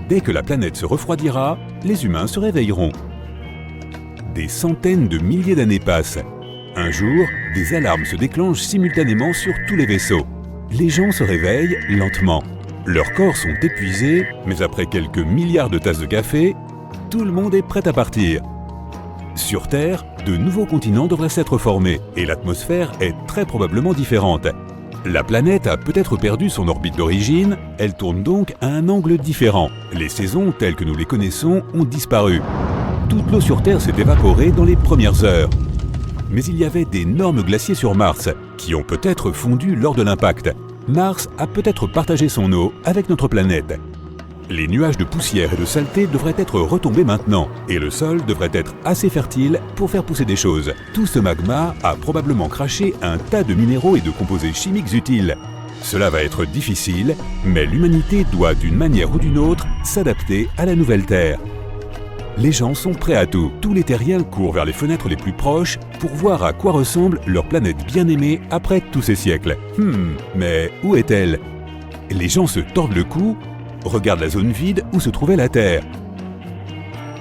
Dès que la planète se refroidira, les humains se réveilleront. Des centaines de milliers d'années passent. Un jour, des alarmes se déclenchent simultanément sur tous les vaisseaux. Les gens se réveillent lentement. Leurs corps sont épuisés, mais après quelques milliards de tasses de café, tout le monde est prêt à partir. Sur Terre, de nouveaux continents devraient s'être formés et l'atmosphère est très probablement différente. La planète a peut-être perdu son orbite d'origine, elle tourne donc à un angle différent. Les saisons telles que nous les connaissons ont disparu. Toute l'eau sur Terre s'est évaporée dans les premières heures. Mais il y avait d'énormes glaciers sur Mars, qui ont peut-être fondu lors de l'impact. Mars a peut-être partagé son eau avec notre planète. Les nuages de poussière et de saleté devraient être retombés maintenant, et le sol devrait être assez fertile pour faire pousser des choses. Tout ce magma a probablement craché un tas de minéraux et de composés chimiques utiles. Cela va être difficile, mais l'humanité doit d'une manière ou d'une autre s'adapter à la nouvelle Terre. Les gens sont prêts à tout. Tous les terriens courent vers les fenêtres les plus proches pour voir à quoi ressemble leur planète bien-aimée après tous ces siècles. Mais où est-elle? Les gens se tordent le cou, regardent la zone vide où se trouvait la Terre.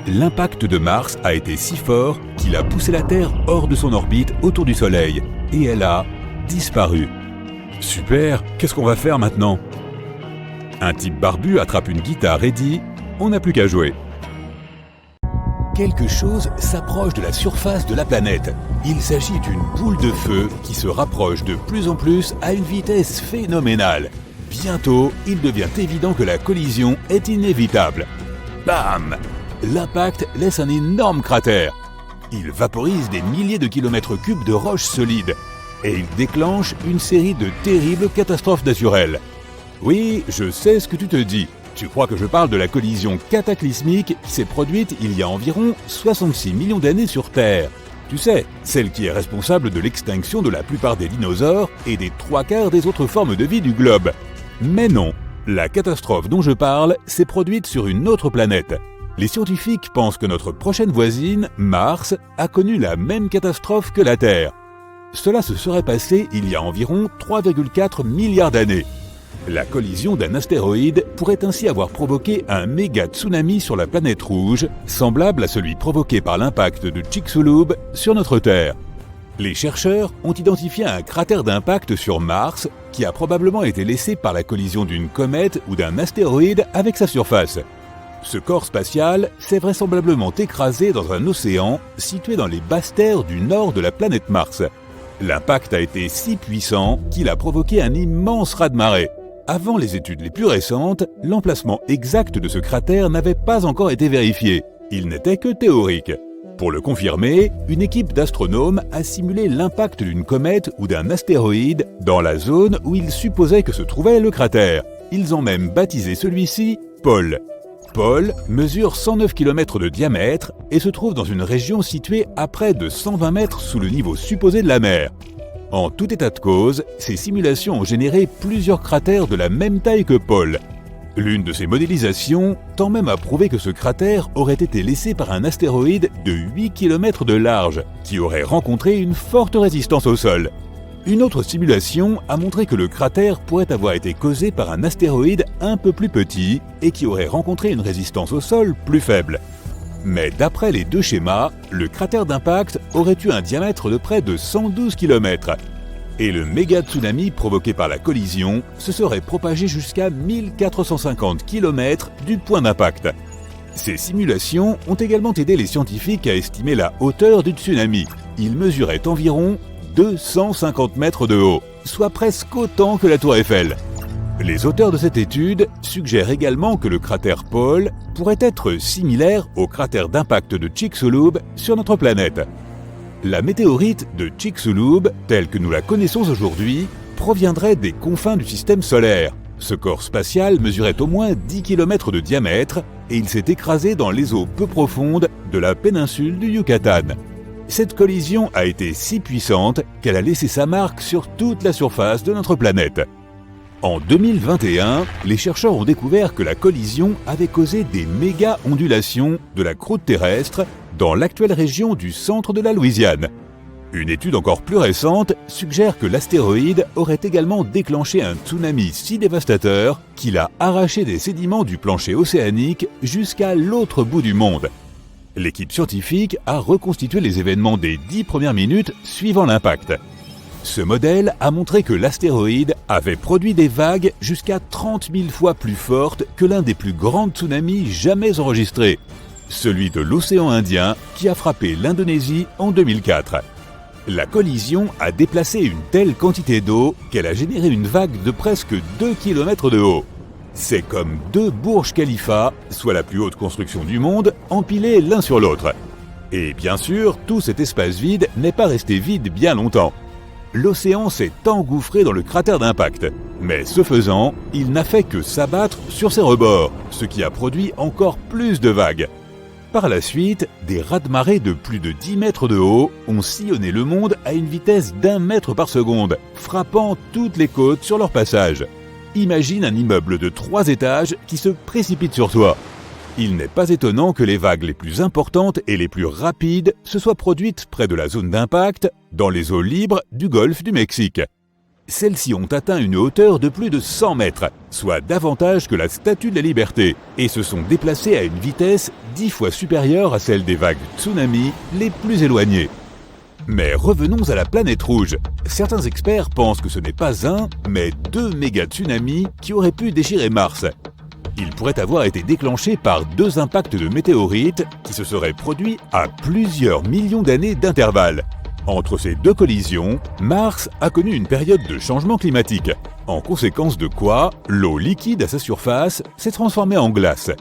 L'impact de Mars a été si fort qu'il a poussé la Terre hors de son orbite autour du Soleil, et elle a disparu. Super, qu'est-ce qu'on va faire maintenant? Un type barbu attrape une guitare et dit « On n'a plus qu'à jouer ». Quelque chose s'approche de la surface de la planète. Il s'agit d'une boule de feu qui se rapproche de plus en plus à une vitesse phénoménale. Bientôt, il devient évident que la collision est inévitable. Bam! L'impact laisse un énorme cratère. Il vaporise des milliers de kilomètres cubes de roches solides. Et il déclenche une série de terribles catastrophes naturelles. Oui, je sais ce que tu te dis. Tu crois que je parle de la collision cataclysmique qui s'est produite il y a environ 66 millions d'années sur Terre. Tu sais, celle qui est responsable de l'extinction de la plupart des dinosaures et des 3/4 des autres formes de vie du globe. Mais non, la catastrophe dont je parle s'est produite sur une autre planète. Les scientifiques pensent que notre prochaine voisine, Mars, a connu la même catastrophe que la Terre. Cela se serait passé il y a environ 3,4 milliards d'années. La collision d'un astéroïde pourrait ainsi avoir provoqué un méga tsunami sur la planète rouge, semblable à celui provoqué par l'impact de Chicxulub sur notre Terre. Les chercheurs ont identifié un cratère d'impact sur Mars qui a probablement été laissé par la collision d'une comète ou d'un astéroïde avec sa surface. Ce corps spatial s'est vraisemblablement écrasé dans un océan situé dans les basses terres du nord de la planète Mars. L'impact a été si puissant qu'il a provoqué un immense raz-de-marée. Avant les études les plus récentes, l'emplacement exact de ce cratère n'avait pas encore été vérifié. Il n'était que théorique. Pour le confirmer, une équipe d'astronomes a simulé l'impact d'une comète ou d'un astéroïde dans la zone où ils supposaient que se trouvait le cratère. Ils ont même baptisé celui-ci Pôle. Pôle mesure 109 km de diamètre et se trouve dans une région située à près de 120 mètres sous le niveau supposé de la mer. En tout état de cause, ces simulations ont généré plusieurs cratères de la même taille que Pôle. L'une de ces modélisations tend même à prouver que ce cratère aurait été laissé par un astéroïde de 8 km de large, qui aurait rencontré une forte résistance au sol. Une autre simulation a montré que le cratère pourrait avoir été causé par un astéroïde un peu plus petit et qui aurait rencontré une résistance au sol plus faible. Mais d'après les deux schémas, le cratère d'impact aurait eu un diamètre de près de 112 km. Et le méga tsunami provoqué par la collision se serait propagé jusqu'à 1450 km du point d'impact. Ces simulations ont également aidé les scientifiques à estimer la hauteur du tsunami. Il mesurait environ 250 mètres de haut, soit presque autant que la Tour Eiffel. Les auteurs de cette étude suggèrent également que le cratère Pôle pourrait être similaire au cratère d'impact de Chicxulub sur notre planète. La météorite de Chicxulub, telle que nous la connaissons aujourd'hui, proviendrait des confins du système solaire. Ce corps spatial mesurait au moins 10 km de diamètre et il s'est écrasé dans les eaux peu profondes de la péninsule du Yucatan. Cette collision a été si puissante qu'elle a laissé sa marque sur toute la surface de notre planète. En 2021, les chercheurs ont découvert que la collision avait causé des méga-ondulations de la croûte terrestre dans l'actuelle région du centre de la Louisiane. Une étude encore plus récente suggère que l'astéroïde aurait également déclenché un tsunami si dévastateur qu'il a arraché des sédiments du plancher océanique jusqu'à l'autre bout du monde. L'équipe scientifique a reconstitué les événements des 10 premières minutes suivant l'impact. Ce modèle a montré que l'astéroïde avait produit des vagues jusqu'à 30 000 fois plus fortes que l'un des plus grands tsunamis jamais enregistrés, celui de l'océan Indien qui a frappé l'Indonésie en 2004. La collision a déplacé une telle quantité d'eau qu'elle a généré une vague de presque 2 km de haut. C'est comme 2 Burj Khalifa, soit la plus haute construction du monde, empilés l'un sur l'autre. Et bien sûr, tout cet espace vide n'est pas resté vide bien longtemps. L'océan s'est engouffré dans le cratère d'impact, mais ce faisant, il n'a fait que s'abattre sur ses rebords, ce qui a produit encore plus de vagues. Par la suite, des raz-de-marée de plus de 10 mètres de haut ont sillonné le monde à une vitesse d'1 mètre par seconde, frappant toutes les côtes sur leur passage. Imagine un immeuble de 3 étages qui se précipite sur toi. Il n'est pas étonnant que les vagues les plus importantes et les plus rapides se soient produites près de la zone d'impact, dans les eaux libres du golfe du Mexique. Celles-ci ont atteint une hauteur de plus de 100 mètres, soit davantage que la Statue de la Liberté, et se sont déplacées à une vitesse 10 fois supérieure à celle des vagues tsunamis les plus éloignées. Mais revenons à la planète rouge. Certains experts pensent que ce n'est pas un, mais 2 méga-tsunamis qui auraient pu déchirer Mars. Ils pourraient avoir été déclenchés par 2 impacts de météorites qui se seraient produits à plusieurs millions d'années d'intervalle. Entre ces 2 collisions, Mars a connu une période de changement climatique, en conséquence de quoi l'eau liquide à sa surface s'est transformée en glace.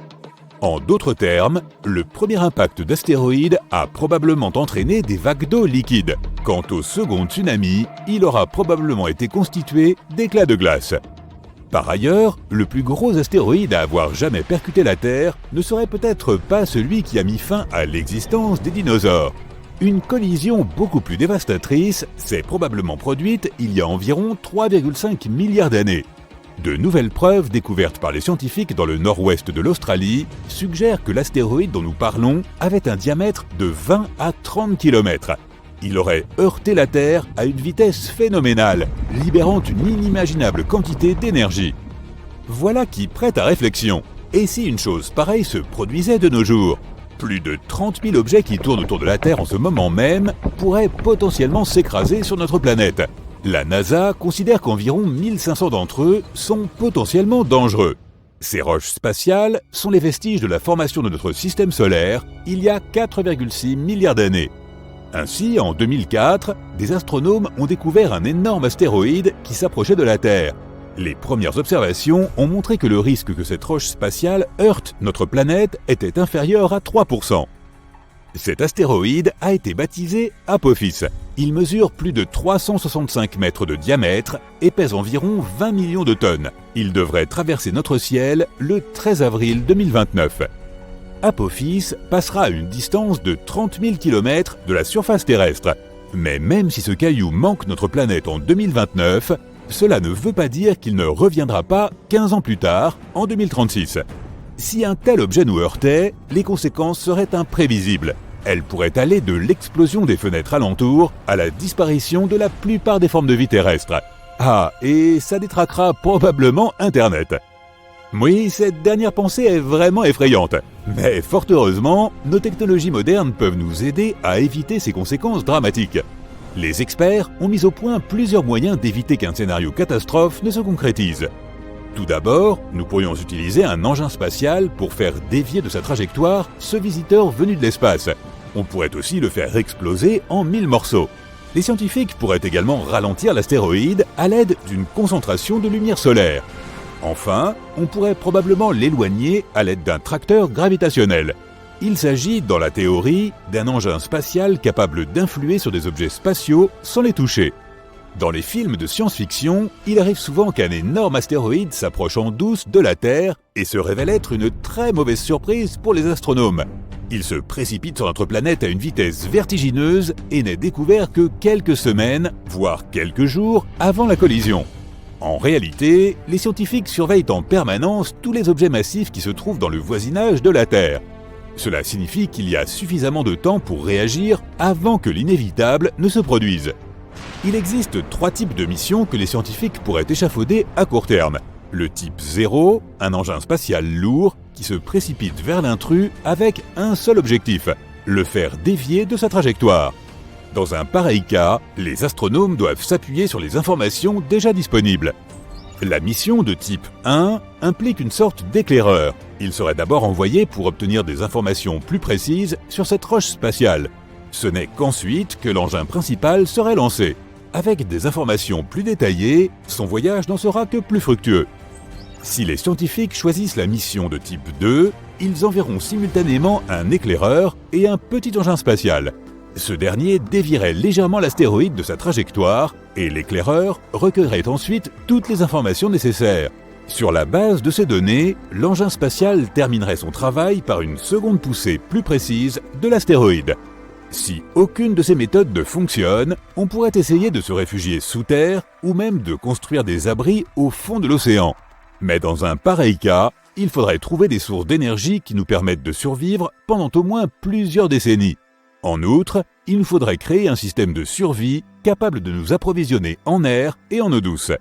En d'autres termes, le premier impact d'astéroïde a probablement entraîné des vagues d'eau liquide. Quant au second tsunami, il aura probablement été constitué d'éclats de glace. Par ailleurs, le plus gros astéroïde à avoir jamais percuté la Terre ne serait peut-être pas celui qui a mis fin à l'existence des dinosaures. Une collision beaucoup plus dévastatrice s'est probablement produite il y a environ 3,5 milliards d'années. De nouvelles preuves découvertes par les scientifiques dans le nord-ouest de l'Australie suggèrent que l'astéroïde dont nous parlons avait un diamètre de 20 à 30 km. Il aurait heurté la Terre à une vitesse phénoménale, libérant une inimaginable quantité d'énergie. Voilà qui prête à réflexion. Et si une chose pareille se produisait de nos jours ? Plus de 30 000 objets qui tournent autour de la Terre en ce moment même pourraient potentiellement s'écraser sur notre planète. La NASA considère qu'environ 1500 d'entre eux sont potentiellement dangereux. Ces roches spatiales sont les vestiges de la formation de notre système solaire il y a 4,6 milliards d'années. Ainsi, en 2004, des astronomes ont découvert un énorme astéroïde qui s'approchait de la Terre. Les premières observations ont montré que le risque que cette roche spatiale heurte notre planète était inférieur à 3%. Cet astéroïde a été baptisé Apophis. Il mesure plus de 365 mètres de diamètre et pèse environ 20 millions de tonnes. Il devrait traverser notre ciel le 13 avril 2029. Apophis passera à une distance de 30 000 km de la surface terrestre. Mais même si ce caillou manque notre planète en 2029, cela ne veut pas dire qu'il ne reviendra pas 15 ans plus tard, en 2036. Si un tel objet nous heurtait, les conséquences seraient imprévisibles. Elles pourraient aller de l'explosion des fenêtres alentour à la disparition de la plupart des formes de vie terrestres. Ah, et ça détraquera probablement Internet. Oui, cette dernière pensée est vraiment effrayante. Mais fort heureusement, nos technologies modernes peuvent nous aider à éviter ces conséquences dramatiques. Les experts ont mis au point plusieurs moyens d'éviter qu'un scénario catastrophe ne se concrétise. Tout d'abord, nous pourrions utiliser un engin spatial pour faire dévier de sa trajectoire ce visiteur venu de l'espace. On pourrait aussi le faire exploser en 1000 morceaux. Les scientifiques pourraient également ralentir l'astéroïde à l'aide d'une concentration de lumière solaire. Enfin, on pourrait probablement l'éloigner à l'aide d'un tracteur gravitationnel. Il s'agit, dans la théorie, d'un engin spatial capable d'influer sur des objets spatiaux sans les toucher. Dans les films de science-fiction, il arrive souvent qu'un énorme astéroïde s'approche en douce de la Terre et se révèle être une très mauvaise surprise pour les astronomes. Il se précipite sur notre planète à une vitesse vertigineuse et n'est découvert que quelques semaines, voire quelques jours, avant la collision. En réalité, les scientifiques surveillent en permanence tous les objets massifs qui se trouvent dans le voisinage de la Terre. Cela signifie qu'il y a suffisamment de temps pour réagir avant que l'inévitable ne se produise. Il existe 3 types de missions que les scientifiques pourraient échafauder à court terme. Le type 0, un engin spatial lourd qui se précipite vers l'intrus avec un seul objectif, le faire dévier de sa trajectoire. Dans un pareil cas, les astronomes doivent s'appuyer sur les informations déjà disponibles. La mission de type 1 implique une sorte d'éclaireur. Il serait d'abord envoyé pour obtenir des informations plus précises sur cette roche spatiale. Ce n'est qu'ensuite que l'engin principal serait lancé. Avec des informations plus détaillées, son voyage n'en sera que plus fructueux. Si les scientifiques choisissent la mission de type 2, ils enverront simultanément un éclaireur et un petit engin spatial. Ce dernier dévierait légèrement l'astéroïde de sa trajectoire et l'éclaireur recueillerait ensuite toutes les informations nécessaires. Sur la base de ces données, l'engin spatial terminerait son travail par une seconde poussée plus précise de l'astéroïde. Si aucune de ces méthodes ne fonctionne, on pourrait essayer de se réfugier sous terre ou même de construire des abris au fond de l'océan. Mais dans un pareil cas, il faudrait trouver des sources d'énergie qui nous permettent de survivre pendant au moins plusieurs décennies. En outre, il nous faudrait créer un système de survie capable de nous approvisionner en air et en eau douce.